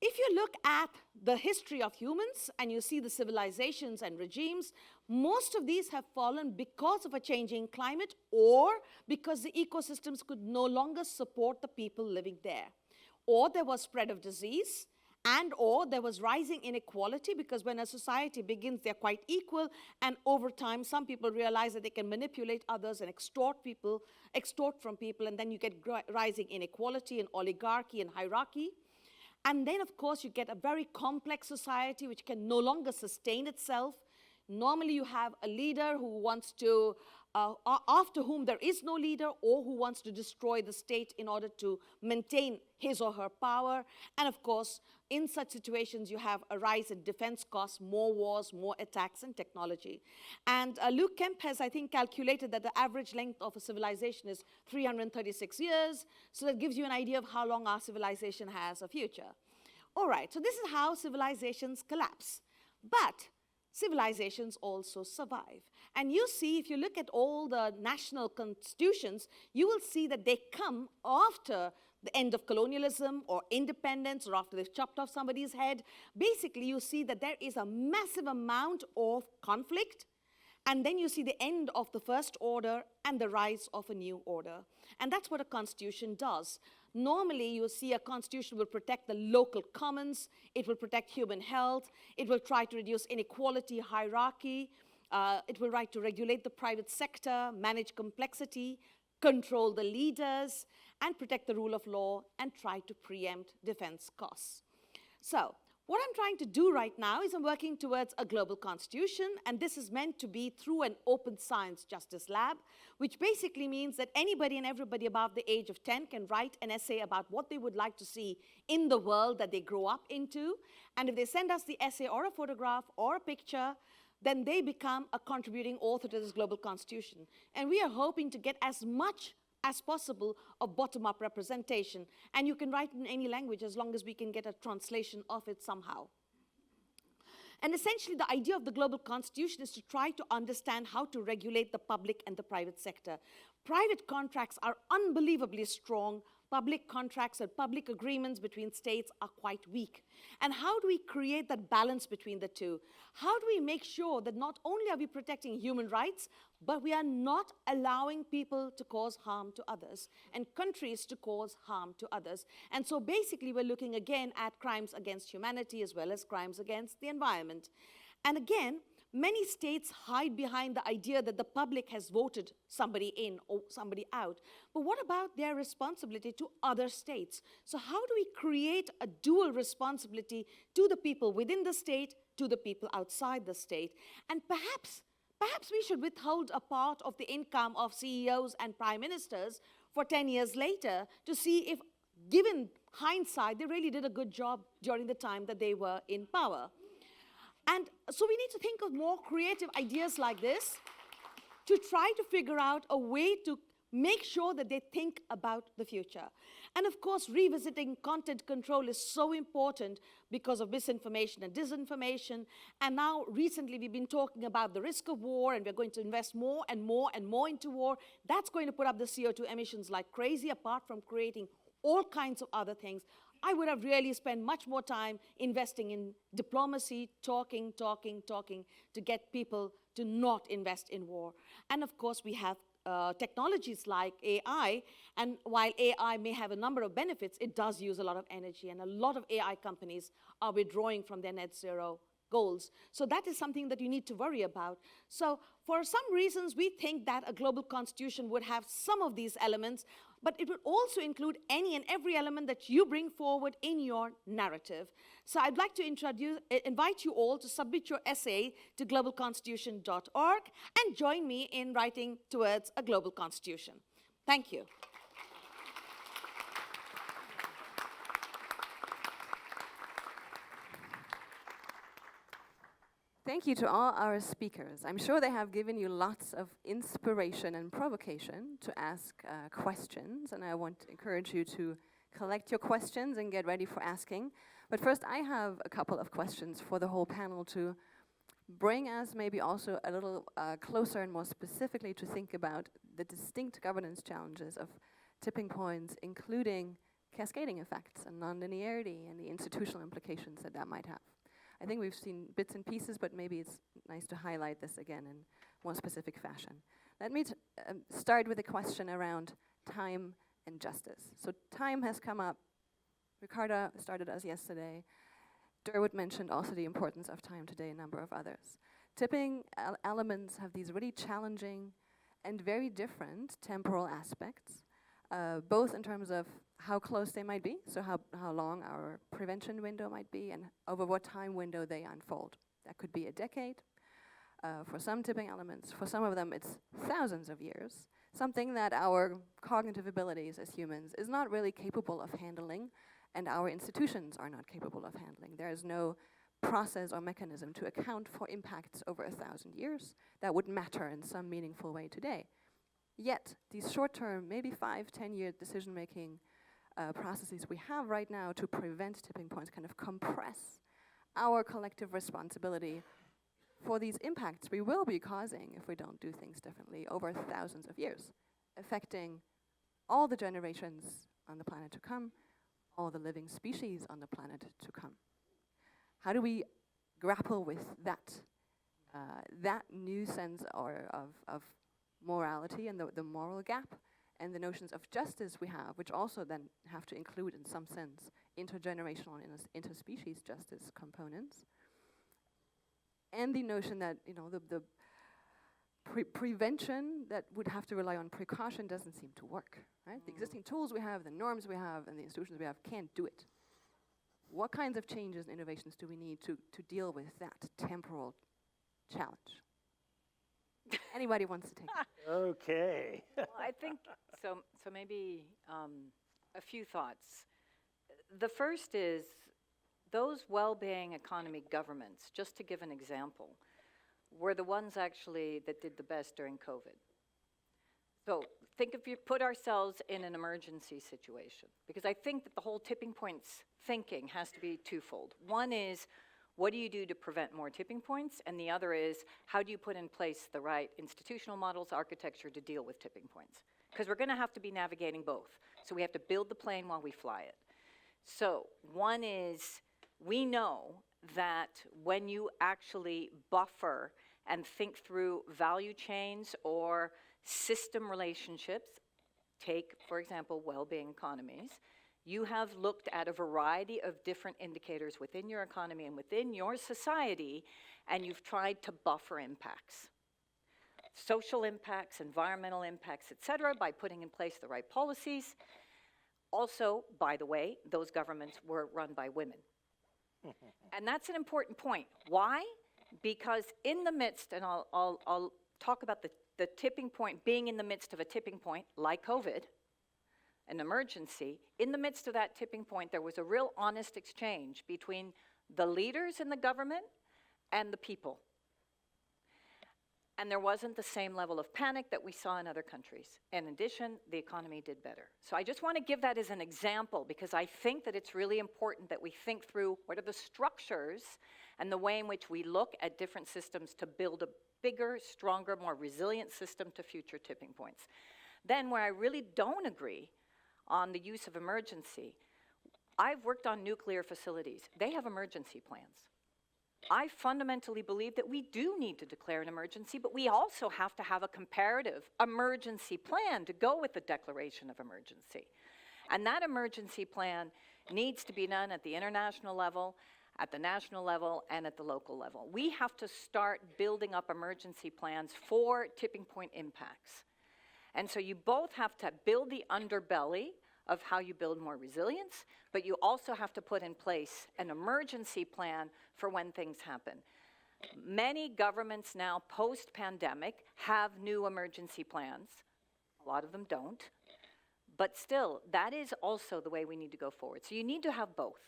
if you look at the history of humans and you see the civilizations and regimes, most of these have fallen because of a changing climate or because the ecosystems could no longer support the people living there. Or there was spread of disease, and or there was rising inequality, because when a society begins, they're quite equal, and over time, some people realize that they can manipulate others and extort from people, and then you get rising inequality and oligarchy and hierarchy. And then, of course, you get a very complex society which can no longer sustain itself. Normally, you have a leader who wants to, after whom there is no leader, or who wants to destroy the state in order to maintain his or her power. And of course, in such situations, you have a rise in defense costs, more wars, more attacks, and technology. And Luke Kemp has, I think, calculated that the average length of a civilization is 336 years. So that gives you an idea of how long our civilization has a future. All right, so this is how civilizations collapse. But civilizations also survive. And you see, if you look at all the national constitutions, you will see that they come after the end of colonialism or independence, or after they've chopped off somebody's head. Basically, you see that there is a massive amount of conflict, and then you see the end of the first order and the rise of a new order. And that's what a constitution does. Normally, you see a constitution will protect the local commons, it will protect human health, it will try to reduce inequality, hierarchy, it will try to regulate the private sector, manage complexity, control the leaders, and protect the rule of law, and try to preempt defense costs. So, what I'm trying to do right now is I'm working towards a global constitution, and this is meant to be through an open science justice lab, which basically means that anybody and everybody above the age of 10 can write an essay about what they would like to see in the world that they grow up into. And if they send us the essay or a photograph or a picture, then they become a contributing author to this global constitution. And we are hoping to get as much as possible of bottom-up representation. And you can write in any language as long as we can get a translation of it somehow. And essentially, the idea of the global constitution is to try to understand how to regulate the public and the private sector. Private contracts are unbelievably strong. Public contracts and public agreements between states are quite weak. And how do we create that balance between the two? How do we make sure that not only are we protecting human rights, but we are not allowing people to cause harm to others and countries to cause harm to others? And so basically, we're looking again at crimes against humanity as well as crimes against the environment. And again, many states hide behind the idea that the public has voted somebody in or somebody out. But what about their responsibility to other states? So how do we create a dual responsibility to the people within the state, to the people outside the state? And perhaps we should withhold a part of the income of CEOs and prime ministers for 10 years later to see if, given hindsight, they really did a good job during the time that they were in power. And so we need to think of more creative ideas like this to try to figure out a way to make sure that they think about the future. And of course, revisiting content control is so important because of misinformation and disinformation. And now, recently, we've been talking about the risk of war, and we're going to invest more and more and more into war. That's going to put up the CO2 emissions like crazy, apart from creating all kinds of other things. I would have really spent much more time investing in diplomacy, talking to get people to not invest in war. And of course, we have technologies like AI, and while AI may have a number of benefits, it does use a lot of energy, and a lot of AI companies are withdrawing from their net zero goals. So that is something that you need to worry about. So for some reasons, we think that a global constitution would have some of these elements, but it would also include any and every element that you bring forward in your narrative. So I'd like to invite you all to submit your essay to globalconstitution.org and join me in writing towards a global constitution. Thank you. Thank you to all our speakers. I'm sure they have given you lots of inspiration and provocation to ask questions, and I want to encourage you to collect your questions and get ready for asking. But first, I have a couple of questions for the whole panel to bring us maybe also a little closer and more specifically to think about the distinct governance challenges of tipping points, including cascading effects and nonlinearity and the institutional implications that that might have. I think we've seen bits and pieces, but maybe it's nice to highlight this again in more specific fashion. Let me start with a question around time and justice. So time has come up. Ricarda started us yesterday. Durwood mentioned also the importance of time today, a number of others. Tipping elements have these really challenging and very different temporal aspects, both in terms of how close they might be, so how long our prevention window might be, and over what time window they unfold. That could be a decade. For some tipping elements, for some of them it's thousands of years, something that our cognitive abilities as humans is not really capable of handling, and our institutions are not capable of handling. There is no process or mechanism to account for impacts over 1,000 years that would matter in some meaningful way today. Yet, these short-term, maybe 5-10-year decision-making processes we have right now to prevent tipping points kind of compress our collective responsibility for these impacts we will be causing if we don't do things differently over thousands of years, affecting all the generations on the planet to come, all the living species on the planet to come. How do we grapple with that new sense of morality and the moral gap, and the notions of justice we have, which also then have to include, in some sense, intergenerational and interspecies justice components, and the notion that the prevention that would have to rely on precaution doesn't seem to work. Right? The existing tools we have, the norms we have, and the institutions we have can't do it. What kinds of changes and innovations do we need to deal with that temporal challenge? Anybody wants to take it? Okay. Well, I think so. So maybe a few thoughts. The first is those well-being economy governments, just to give an example, were the ones actually that did the best during COVID. So think if you put ourselves in an emergency situation, because I think that the whole tipping points thinking has to be twofold. One is, what do you do to prevent more tipping points? And the other is, how do you put in place the right institutional models, architecture to deal with tipping points? Because we're going to have to be navigating both. So we have to build the plane while we fly it. So one is, we know that when you actually buffer and think through value chains or system relationships, take, for example, well-being economies, you have looked at a variety of different indicators within your economy and within your society, and you've tried to buffer impacts. Social impacts, environmental impacts, et cetera, by putting in place the right policies. Also, by the way, those governments were run by women. And that's an important point. Why? Because in the midst, and I'll talk about the tipping point, being in the midst of a tipping point, like COVID, an emergency, in the midst of that tipping point, there was a real honest exchange between the leaders in the government and the people. And there wasn't the same level of panic that we saw in other countries. In addition, the economy did better. So I just want to give that as an example, because I think that it's really important that we think through what are the structures and the way in which we look at different systems to build a bigger, stronger, more resilient system to future tipping points. Then where I really don't agree on the use of emergency, I've worked on nuclear facilities. They have emergency plans. I fundamentally believe that we do need to declare an emergency, but we also have to have a comparative emergency plan to go with the declaration of emergency. And that emergency plan needs to be done at the international level, at the national level, and at the local level. We have to start building up emergency plans for tipping point impacts. And so you both have to build the underbelly of how you build more resilience, but you also have to put in place an emergency plan for when things happen. Many governments now, post-pandemic, have new emergency plans. A lot of them don't. But still, that is also the way we need to go forward. So you need to have both.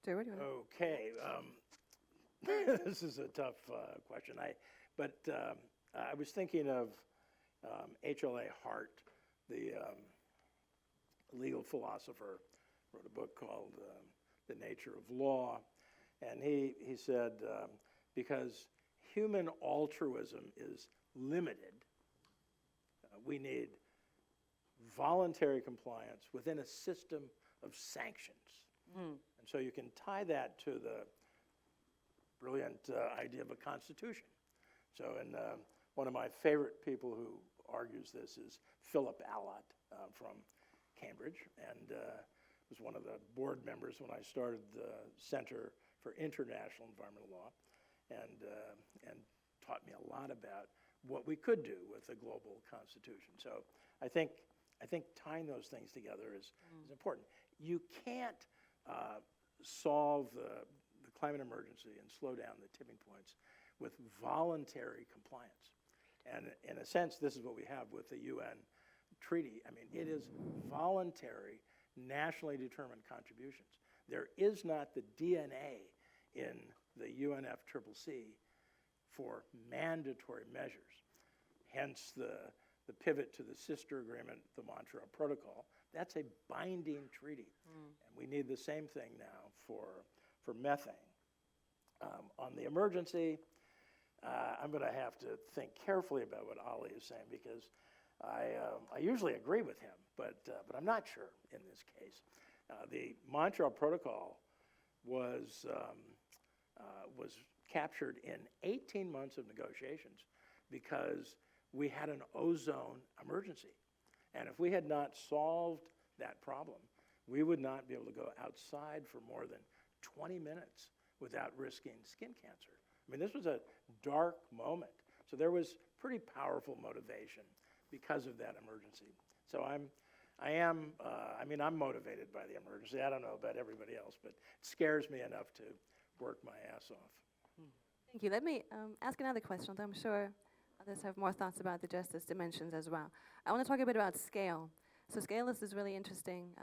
Okay. This is a tough question. But I was thinking of HLA Hart, the legal philosopher, wrote a book called The Nature of Law. And he said, because human altruism is limited, we need voluntary compliance within a system of sanctions. And so you can tie that to the brilliant idea of a constitution. So, one of my favorite people who argues this is Philip Allott from Cambridge, and was one of the board members when I started the Center for International Environmental Law, and taught me a lot about what we could do with a global constitution. So I think tying those things together is important. You can't solve the climate emergency and slow down the tipping points with voluntary compliance. And in a sense, this is what we have with the UN treaty. I mean, it is voluntary, nationally determined contributions. There is not the DNA in the UNFCCC for mandatory measures. Hence the pivot to the sister agreement, the Montreal Protocol. That's a binding treaty. And we need the same thing now for methane. On the emergency, I'm going to have to think carefully about what Ali is saying, because I usually agree with him, but I'm not sure in this case. The Montreal Protocol was captured in 18 months of negotiations because we had an ozone emergency. And if we had not solved that problem, we would not be able to go outside for more than 20 minutes without risking skin cancer. I mean, this was a dark moment. So there was pretty powerful motivation because of that emergency. So I'm motivated by the emergency. I don't know about everybody else, but it scares me enough to work my ass off. Thank you. Let me ask another question. I'm sure others have more thoughts about the justice dimensions as well. I want to talk a bit about scale. So scale is this really interesting,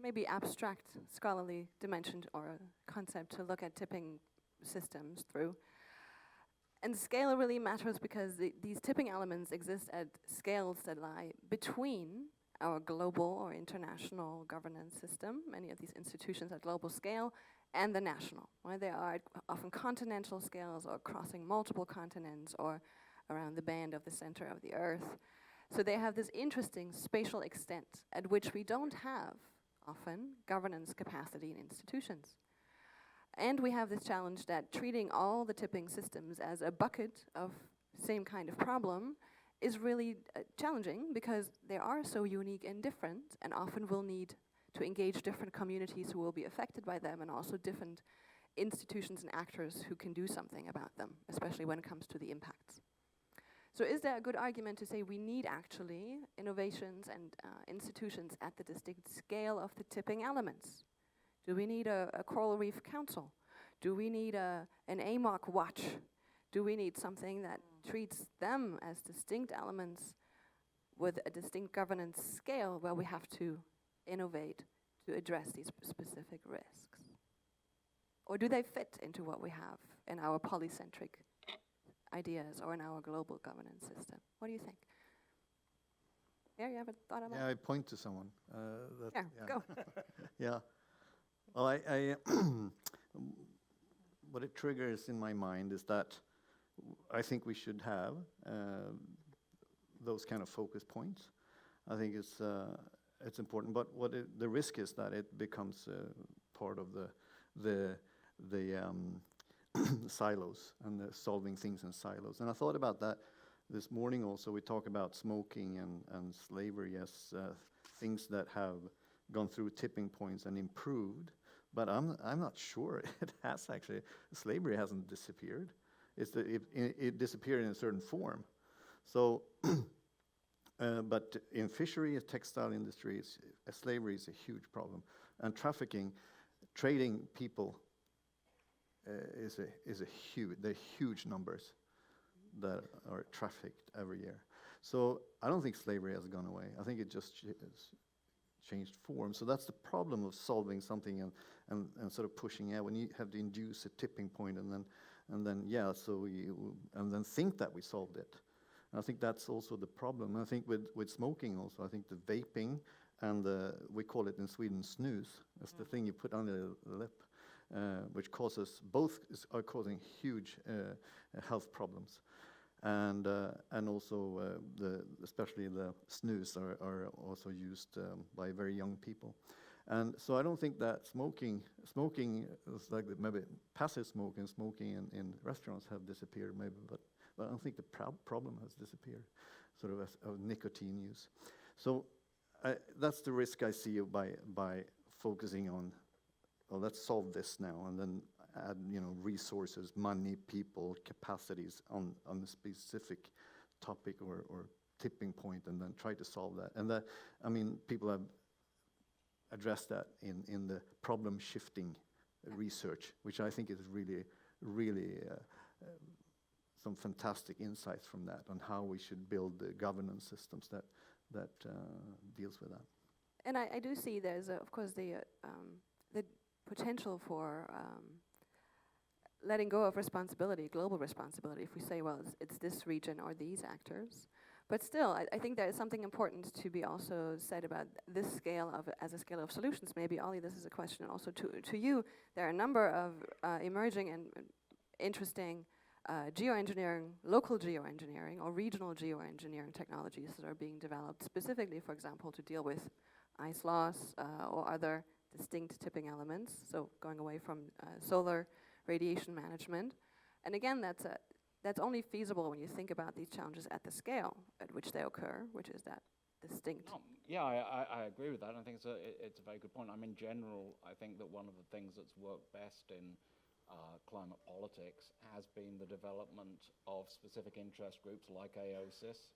maybe abstract scholarly dimension or concept to look at tipping systems through. And scale really matters because these tipping elements exist at scales that lie between our global or international governance system, many of these institutions at global scale, and the national. Right? They are often continental scales or crossing multiple continents or around the band of the center of the Earth. So they have this interesting spatial extent at which we don't have, often, governance capacity in institutions. And we have this challenge that treating all the tipping systems as a bucket of same kind of problem is really challenging because they are so unique and different, and often will need to engage different communities who will be affected by them, and also different institutions and actors who can do something about them, especially when it comes to the impacts. So is there a good argument to say we need actually innovations and institutions at the distinct scale of the tipping elements? Do we need a coral reef council? Do we need an AMOC watch? Do we need something that treats them as distinct elements with a distinct governance scale where we have to innovate to address these specific risks? Or do they fit into what we have in our polycentric ideas or in our global governance system? What do you think? Yeah, you haven't thought about it? Yeah, I point to someone. Go. Yeah. Well, what it triggers in my mind is that I think we should have those kind of focus points. I think it's important, but the risk is that it becomes part of the silos and the solving things in silos. And I thought about that this morning also. We talk about smoking and slavery as things that have gone through tipping points and improved. But I'm not sure it has actually. Slavery hasn't disappeared. It disappeared in a certain form. So, but in fishery, huge industries, slavery is a huge problem, and trafficking, trading people, is a huge. There are huge numbers that are trafficked every year. So I don't think slavery has gone away. I think it just changed form. So that's the problem of solving something and sort of pushing out when you have to induce a tipping point and then think that we solved it. And I think that's also the problem. I think with smoking also, I think the vaping and we call it in Sweden snus. That's the thing you put under the lip, which are causing huge health problems, and also especially the snus are also used by very young people. And so I don't think that smoking is like maybe passive smoking in restaurants have disappeared maybe, but I don't think the problem has disappeared, sort of nicotine use. So that's the risk I see by focusing on, well, let's solve this now, and then add resources, money, people, capacities on a specific topic or tipping point, and then try to solve that. And that, I mean, people have address that in the problem shifting research, which I think is really some fantastic insights from that on how we should build the governance systems that deals with that. And I do see there's, of course, the potential for letting go of responsibility, global responsibility, if we say, well, it's this region or these actors. But still, I think there is something important to be also said about this scale as a scale of solutions. Maybe, Ollie, this is a question also to you. There are a number of emerging and interesting geoengineering, local geoengineering or regional geoengineering technologies that are being developed specifically, for example, to deal with ice loss or other distinct tipping elements, so going away from solar radiation management. And again, that's only feasible when you think about these challenges at the scale at which they occur, which is that distinct. Yeah, I agree with that. I think it's a very good point. I mean, in general, I think that one of the things that's worked best in climate politics has been the development of specific interest groups like AOSIS,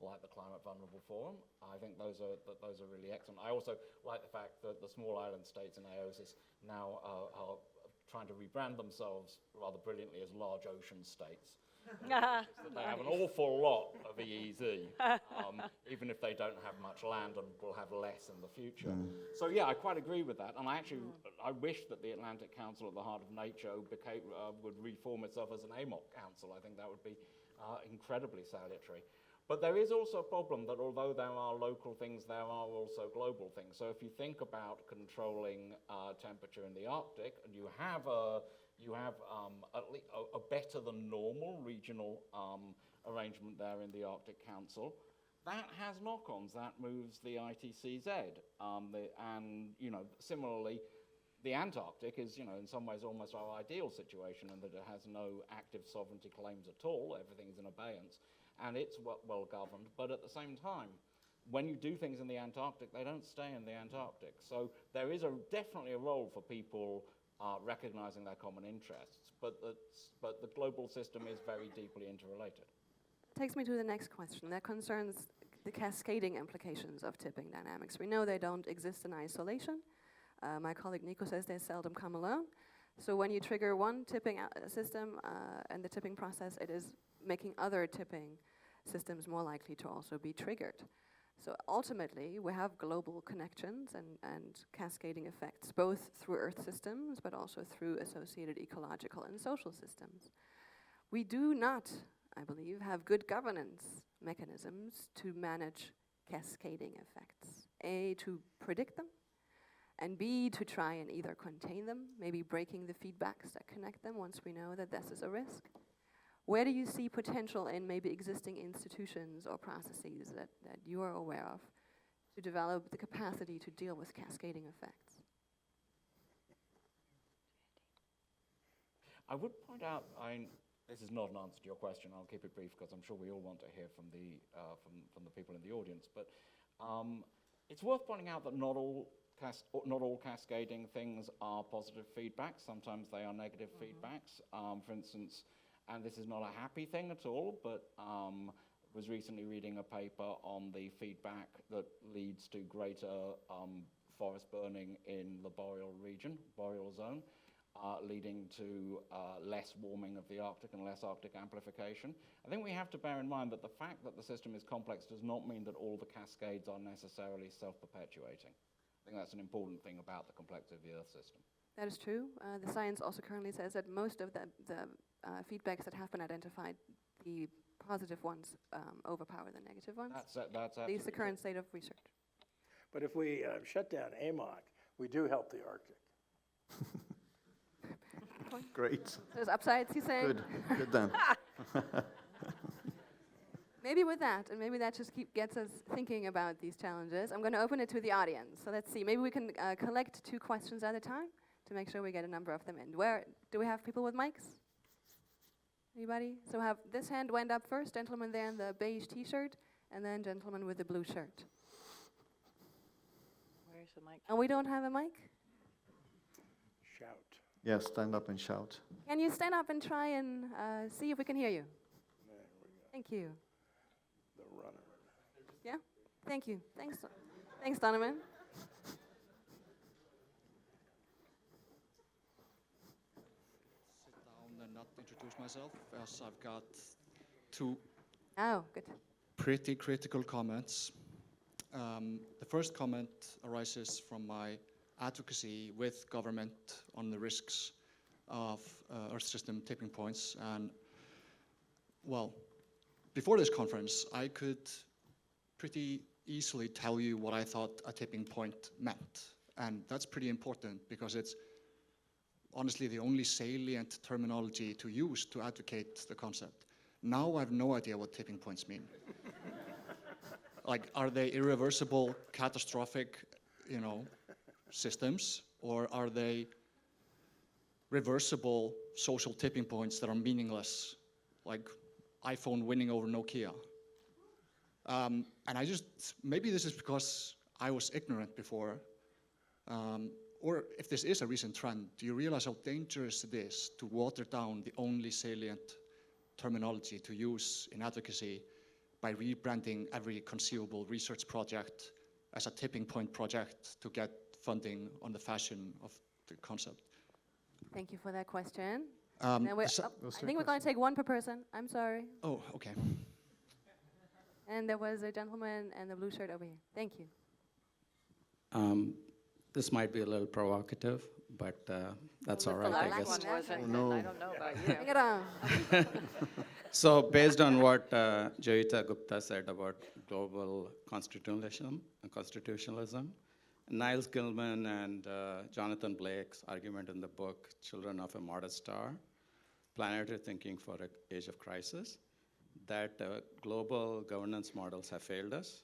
like the Climate Vulnerable Forum. I think those are really excellent. I also like the fact that the small island states in AOSIS now are trying to rebrand themselves rather brilliantly as large ocean states. They have an awful lot of EEZ, even if they don't have much land and will have less in the future. So yeah, I quite agree with that. And I wish that the Atlantic Council at the Heart of Nature would reform itself as an AMOC council. I think that would be incredibly salutary. But there is also a problem that although there are local things, there are also global things. So if you think about controlling temperature in the Arctic, and you have at least a better than normal regional arrangement there in the Arctic Council, that has knock-ons. That moves the ITCZ, and similarly, the Antarctic is in some ways almost our ideal situation in that it has no active sovereignty claims at all. Everything's in abeyance. And it's well governed, but at the same time, when you do things in the Antarctic, they don't stay in the Antarctic. So there is definitely a role for people recognizing their common interests, but the global system is very deeply interrelated. Takes me to the next question that concerns the cascading implications of tipping dynamics. We know they don't exist in isolation. My colleague Nico says they seldom come alone. So when you trigger one tipping system and the tipping process, it is making other tipping systems more likely to also be triggered. So ultimately, we have global connections and cascading effects, both through Earth systems, but also through associated ecological and social systems. We do not, I believe, have good governance mechanisms to manage cascading effects. A, to predict them, and B, to try and either contain them, maybe breaking the feedbacks that connect them once we know that this is a risk. Where do you see potential in maybe existing institutions or processes that you are aware of to develop the capacity to deal with cascading effects? I would point out, this is not an answer to your question. I'll keep it brief because I'm sure we all want to hear from the people in the audience. But it's worth pointing out that not all cascading things are positive feedbacks. Sometimes they are negative feedbacks. For instance, and this is not a happy thing at all, but was recently reading a paper on the feedback that leads to greater forest burning in the boreal region, boreal zone, leading to less warming of the Arctic and less Arctic amplification. I think we have to bear in mind that the fact that the system is complex does not mean that all the cascades are necessarily self-perpetuating. I think that's an important thing about the complexity of the Earth system. That is true. The science also currently says that most of the feedbacks that have been identified, the positive ones overpower the negative ones. That's at least the current state of research. But if we shut down AMOC, we do help the Arctic. Great. There's upsides, he's saying. Good then. Maybe with that, and maybe that just gets us thinking about these challenges. I'm going to open it to the audience. So let's see. Maybe we can collect 2 questions at a time to make sure we get a number of them in. Where do we have people with mics? Anybody? So have this hand went up first, gentleman there in the beige T-shirt, and then gentleman with the blue shirt. Where's the mic? And we don't have a mic? Shout. Yes, stand up and shout. Can you stand up and try and see if we can hear you? Thank you. The runner. Yeah? Thank you. Thanks, Donovan. Sit down and not introduce myself, as I've got 2 Oh, good. pretty critical comments. The first comment arises from my advocacy with government on the risks of Earth system tipping points. And, well, before this conference, I could pretty easily tell you what I thought a tipping point meant. And that's pretty important because it's honestly the only salient terminology to use to advocate the concept. Now I have no idea what tipping points mean. Like, are they irreversible, catastrophic, systems, or are they reversible social tipping points that are meaningless, like iPhone winning over Nokia? And maybe this is because I was ignorant before, or if this is a recent trend, do you realize how dangerous it is to water down the only salient terminology to use in advocacy by rebranding every conceivable research project as a tipping point project to get funding on the fashion of the concept? Thank you for that question. Now I think we're going to take 1 per person. I'm sorry. Oh, okay. And there was a gentleman in the blue shirt over here. Thank you. This might be a little provocative, but that's all right, I guess. One wasn't, no. and I don't know about you. Bring it on. So based on what Joyita Gupta said about global constitutionalism, Niles Gilman and Jonathan Blake's argument in the book, Children of a Modest Star, Planetary Thinking for an Age of Crisis, that global governance models have failed us,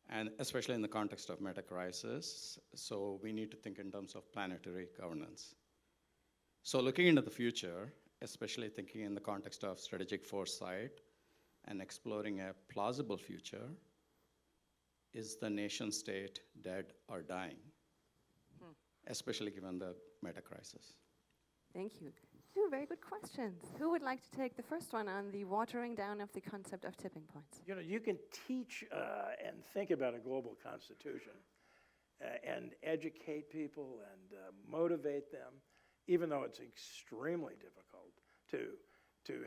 and especially in the context of meta-crisis, so we need to think in terms of planetary governance. So looking into the future, especially thinking in the context of strategic foresight and exploring a plausible future, is the nation state dead or dying? Especially given the meta-crisis. Thank you. 2 very good questions. Who would like to take the first one on the watering down of the concept of tipping points? You can teach and think about a global constitution and educate people and motivate them, even though it's extremely difficult to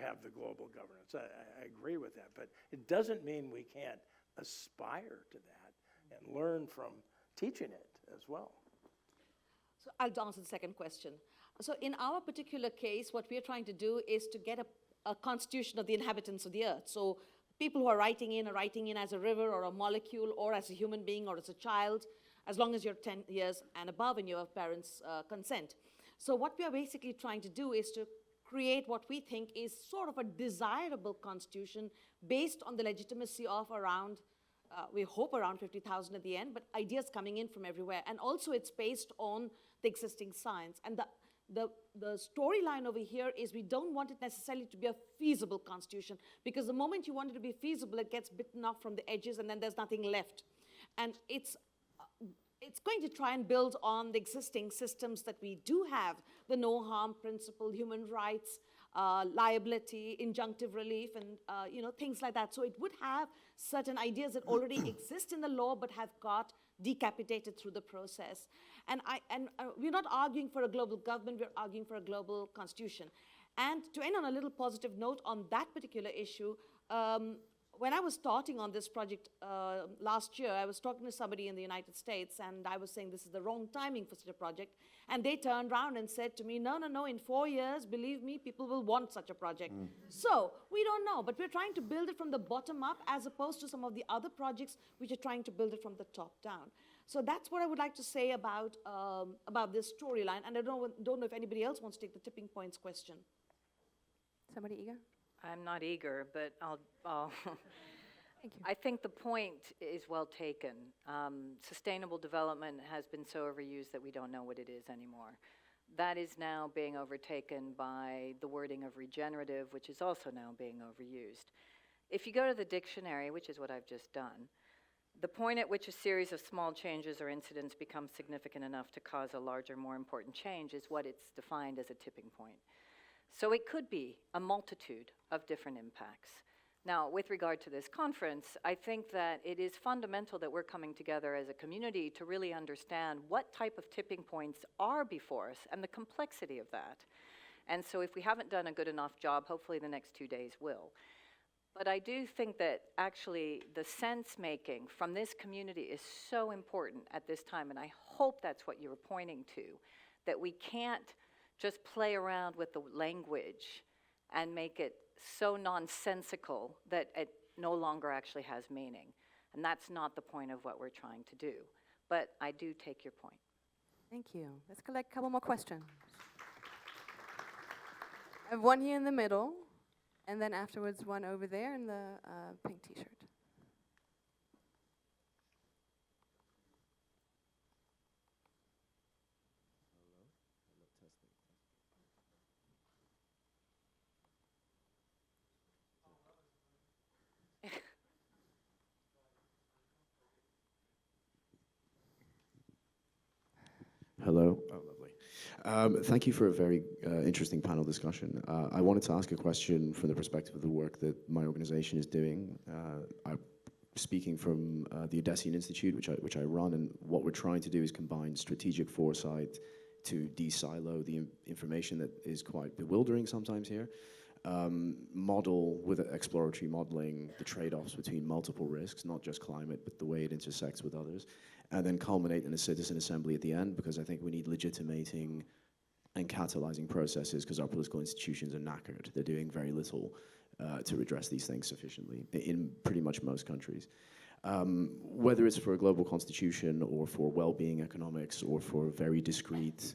have the global governance. I agree with that, but it doesn't mean we can't aspire to that and learn from teaching it as well. So I'll answer the second question. So in our particular case, what we're trying to do is to get a constitution of the inhabitants of the earth. So people who are writing in as a river or a molecule or as a human being or as a child, as long as you're 10 years and above and your parents' consent. So what we are basically trying to do is to create what we think is sort of a desirable constitution based on the legitimacy of around, we hope around 50,000 at the end, but ideas coming in from everywhere. And also it's based on the existing science. And the storyline over here is we don't want it necessarily to be a feasible constitution, because the moment you want it to be feasible, it gets bitten off from the edges and then there's nothing left. And it's going to try and build on the existing systems that we do have, the no harm principle, human rights, liability, injunctive relief, and things like that. So it would have certain ideas that already exist in the law but have got decapitated through the process. And we're not arguing for a global government, we're arguing for a global constitution. And to end on a little positive note on that particular issue, when I was starting on this project last year, I was talking to somebody in the United States, and I was saying this is the wrong timing for such a project. And they turned around and said to me, no, in 4 years, believe me, people will want such a project. So we don't know, but we're trying to build it from the bottom up as opposed to some of the other projects which are trying to build it from the top down. So that's what I would like to say about this storyline. And I don't know if anybody else wants to take the tipping points question. Somebody eager? I'm not eager, but I'll Thank you. I think the point is well taken. Sustainable development has been so overused that we don't know what it is anymore. That is now being overtaken by the wording of regenerative, which is also now being overused. If you go to the dictionary, which is what I've just done, the point at which a series of small changes or incidents becomes significant enough to cause a larger, more important change is what it's defined as a tipping point. So it could be a multitude of different impacts. Now, with regard to this conference, I think that it is fundamental that we're coming together as a community to really understand what type of tipping points are before us and the complexity of that. And so if we haven't done a good enough job, hopefully the next 2 days will. But I do think that actually the sense-making from this community is so important at this time, and I hope that's what you were pointing to, that we can't just play around with the language and make it so nonsensical that it no longer actually has meaning. And that's not the point of what we're trying to do. But I do take your point. Thank you. Let's collect a couple more questions. I have one here in the middle, and then afterwards one over there in the pink t-shirt. Hello. Oh, lovely. Thank you for a very interesting panel discussion. I wanted to ask a question from the perspective of the work that my organization is doing. I'm speaking from the Odessian Institute, which I run, and what we're trying to do is combine strategic foresight to de-silo the information that is quite bewildering sometimes here, model with exploratory modeling the trade-offs between multiple risks, not just climate, but the way it intersects with others, and then culminate in a citizen assembly at the end, because I think we need legitimating and catalyzing processes, because our political institutions are knackered. They're doing very little to address these things sufficiently in pretty much most countries. Whether it's for a global constitution or for well-being economics or for very discrete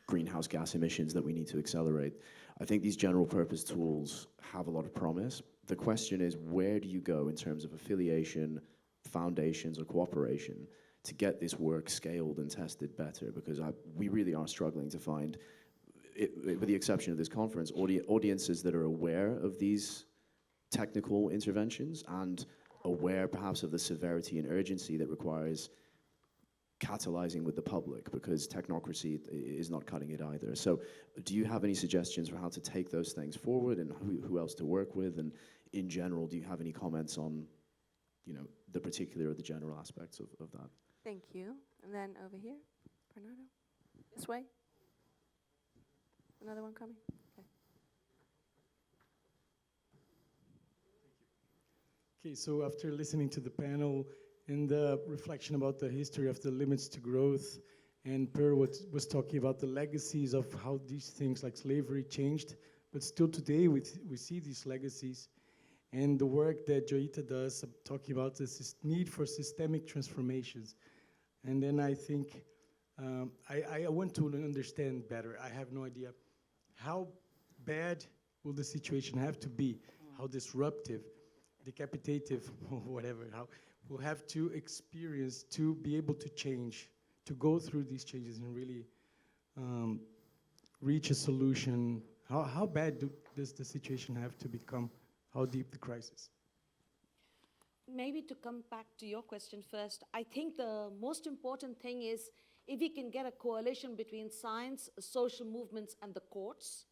greenhouse gas emissions that we need to accelerate, I think these general purpose tools have a lot of promise. The question is, where do you go in terms of affiliation, foundations, or cooperation to get this work scaled and tested better? Because we really are struggling to find, with the exception of this conference, audiences that are aware of these technical interventions and aware perhaps of the severity and urgency that requires catalyzing with the public, because technocracy is not cutting it either. So do you have any suggestions for how to take those things forward, and who else to work with? And in general, do you have any comments on, you know, the particular or the general aspects of that? Thank you. And then over here, Bernardo. This way. Another one coming. Okay. Okay, so after listening to the panel and the reflection about the history of the limits to growth, and Per was talking about the legacies of how these things like slavery changed, but still today we see these legacies, and the work that Joita does, talking about this need for systemic transformations. And then I think I want to understand better. I have no idea how bad will the situation have to be, how disruptive, decapitative, or whatever, how we'll have to experience to be able to change, to go through these changes and really reach a solution. How bad does the situation have to become? How deep the crisis? Maybe to come back to your question first, I think the most important thing is if we can get a coalition between science, social movements, and the courts.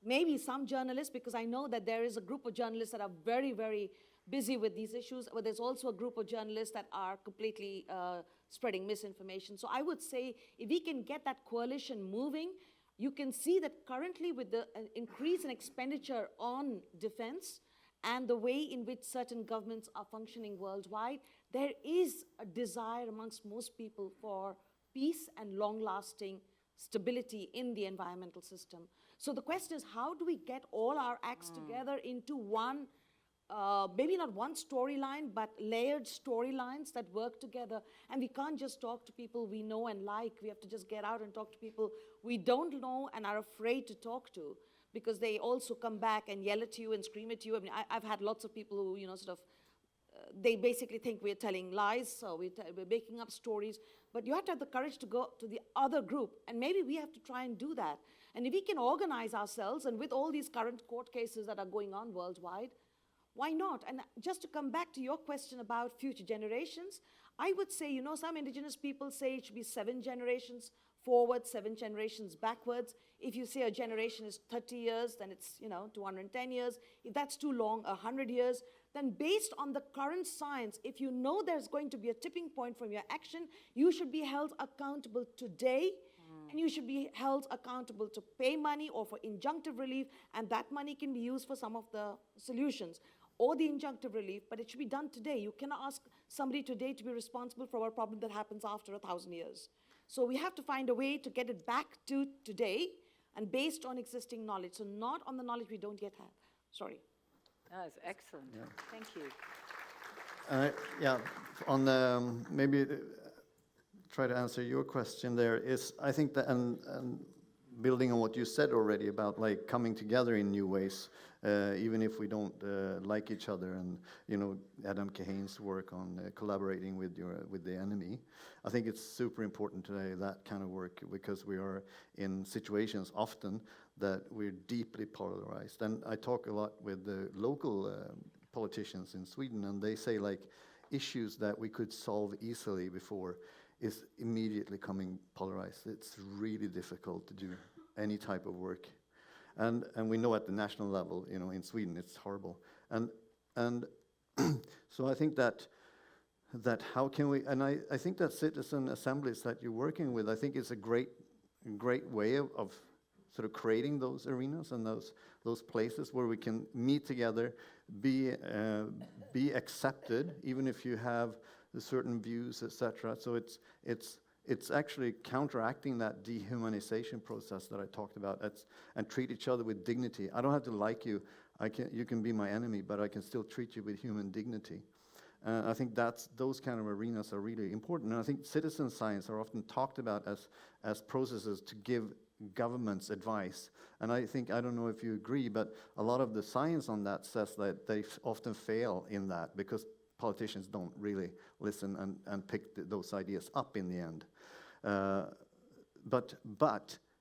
Maybe some journalists, because I know that there is a group of journalists that are very, very busy with these issues, but there's also a group of journalists that are completely spreading misinformation. So I would say if we can get that coalition moving, you can see that currently with the increase in expenditure on defense and the way in which certain governments are functioning worldwide, there is a desire amongst most people for peace and long-lasting stability in the environmental system. So the question is, how do we get all our acts together into one, maybe not one storyline, but layered storylines that work together? And we can't just talk to people we know and like. We have to just get out and talk to people we don't know and are afraid to talk to, because they also come back and yell at you and scream at you. I mean, I've had lots of people who, they basically think we're telling lies, so we're making up stories. But you have to have the courage to go to the other group, and maybe we have to try and do that. And if we can organize ourselves, and with all these current court cases that are going on worldwide, why not? And just to come back to your question about future generations, I would say, some indigenous people say it should be 7 generations forward, 7 generations backwards. If you say a generation is 30 years, then it's, 210 years. If that's too long, 100 years, then based on the current science, if you know there's going to be a tipping point from your action, you should be held accountable today, and you should be held accountable to pay money or for injunctive relief, and that money can be used for some of the solutions or the injunctive relief, but it should be done today. You cannot ask somebody today to be responsible for a problem that happens after 1,000 years. So we have to find a way to get it back to today and based on existing knowledge, so not on the knowledge we don't yet have. Sorry. That is excellent. Yeah. Thank you. Yeah, on maybe try to answer your question there is, I think that, and building on what you said already about like coming together in new ways, even if we don't like each other, and Adam Kahane's work on collaborating with the enemy. I think it's super important today, that kind of work, because we are in situations often that we're deeply polarized. And I talk a lot with the local politicians in Sweden, and they say like issues that we could solve easily before is immediately coming polarized. It's really difficult to do any type of work. And we know at the national level, in Sweden, it's horrible. And so I think that how can we, and I think that citizen assemblies that you're working with, I think is a great way of sort of creating those arenas and those places where we can meet together, be accepted, even if you have certain views, etc. So it's actually counteracting that dehumanization process that I talked about, and treat each other with dignity. I don't have to like you. You can be my enemy, but I can still treat you with human dignity. I think those kind of arenas are really important. And I think citizen science are often talked about as processes to give governments advice. And I don't know if you agree, but a lot of the science on that says that they often fail in that because politicians don't really listen and pick those ideas up in the end. But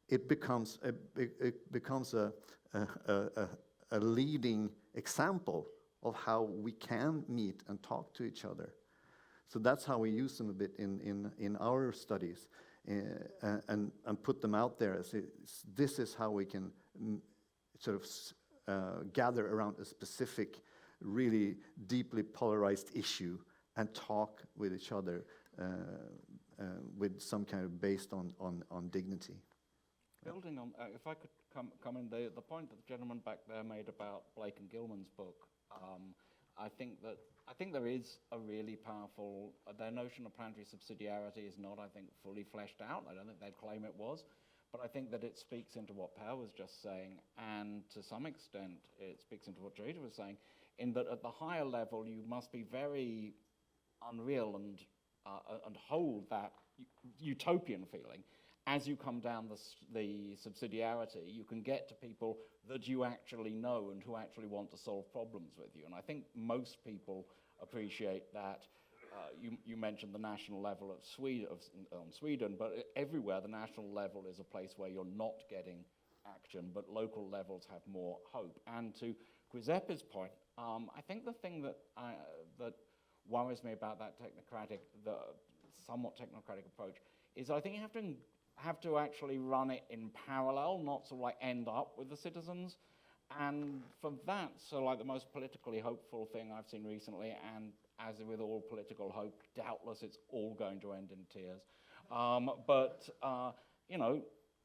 it becomes a leading example of how we can meet and talk to each other. So that's how we use them a bit in our studies, and put them out there as this is how we can sort of gather around a specific, really deeply polarized issue and talk with each other with some kind of based on dignity. Building on, if I could come in, the point that the gentleman back there made about Blake and Gilman's book, I think there is a really powerful, their notion of planetary subsidiarity is not, I think, fully fleshed out. I don't think they'd claim it was, but I think that it speaks into what Per was just saying, and to some extent it speaks into what Jarita was saying, in that at the higher level you must be very unreal and hold that utopian feeling. As you come down the subsidiarity, you can get to people that you actually know and who actually want to solve problems with you. And I think most people appreciate that. You mentioned the national level of Sweden, but everywhere the national level is a place where you're not getting action, but local levels have more hope. And to Giuseppe's point, I think the thing that worries me about that somewhat technocratic approach is I think you have to actually run it in parallel, not sort of like end up with the citizens. And for that, so like the most politically hopeful thing I've seen recently, and as with all political hope, doubtless it's all going to end in tears.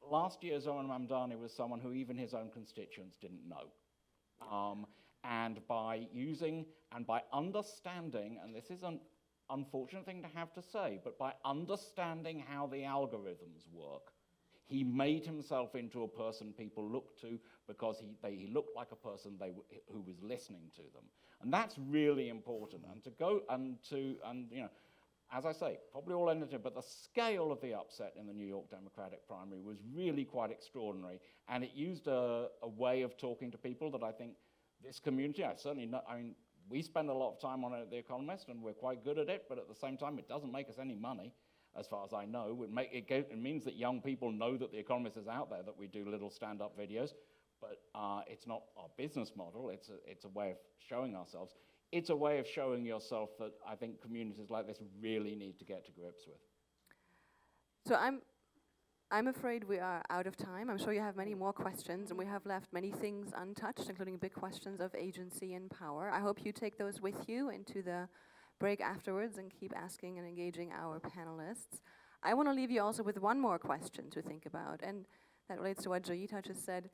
Last year Zoran Mamdani was someone who even his own constituents didn't know. And by using and by understanding, and this is an unfortunate thing to have to say, but by understanding how the algorithms work, he made himself into a person people looked to because he looked like a person who was listening to them. And that's really important. And to go and you know, as I say, probably all ended, but the scale of the upset in the New York Democratic primary was really quite extraordinary. And it used a way of talking to people that I think this community, I certainly know, I mean, we spend a lot of time on it at The Economist, and we're quite good at it, but at the same time, it doesn't make us any money, as far as I know. It means that young people know that The Economist is out there, that we do little stand-up videos, but it's not our business model. It's a way of showing ourselves. It's a way of showing yourself that I think communities like this really need to get to grips with. So I'm afraid we are out of time. I'm sure you have many more questions, and we have left many things untouched, including big questions of agency and power. I hope you take those with you into the break afterwards and keep asking and engaging our panelists. I want to leave you also with one more question to think about, and that relates to what Joyita just said.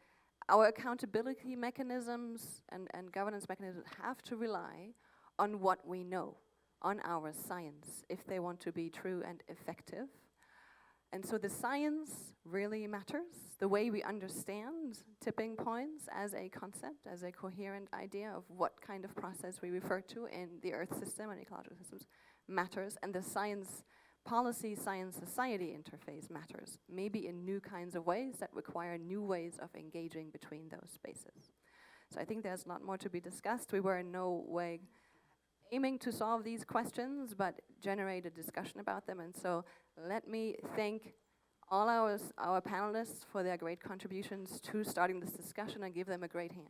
Our accountability mechanisms and governance mechanisms have to rely on what we know, on our science, if they want to be true and effective. And so the science really matters, the way we understand tipping points as a concept, as a coherent idea of what kind of process we refer to in the Earth system and ecological systems matters, and the science policy, science society interface matters, maybe in new kinds of ways that require new ways of engaging between those spaces. So I think there's a lot more to be discussed. We were in no way aiming to solve these questions, but generate a discussion about them. And so let me thank all our panelists for their great contributions to starting this discussion and give them a great hand.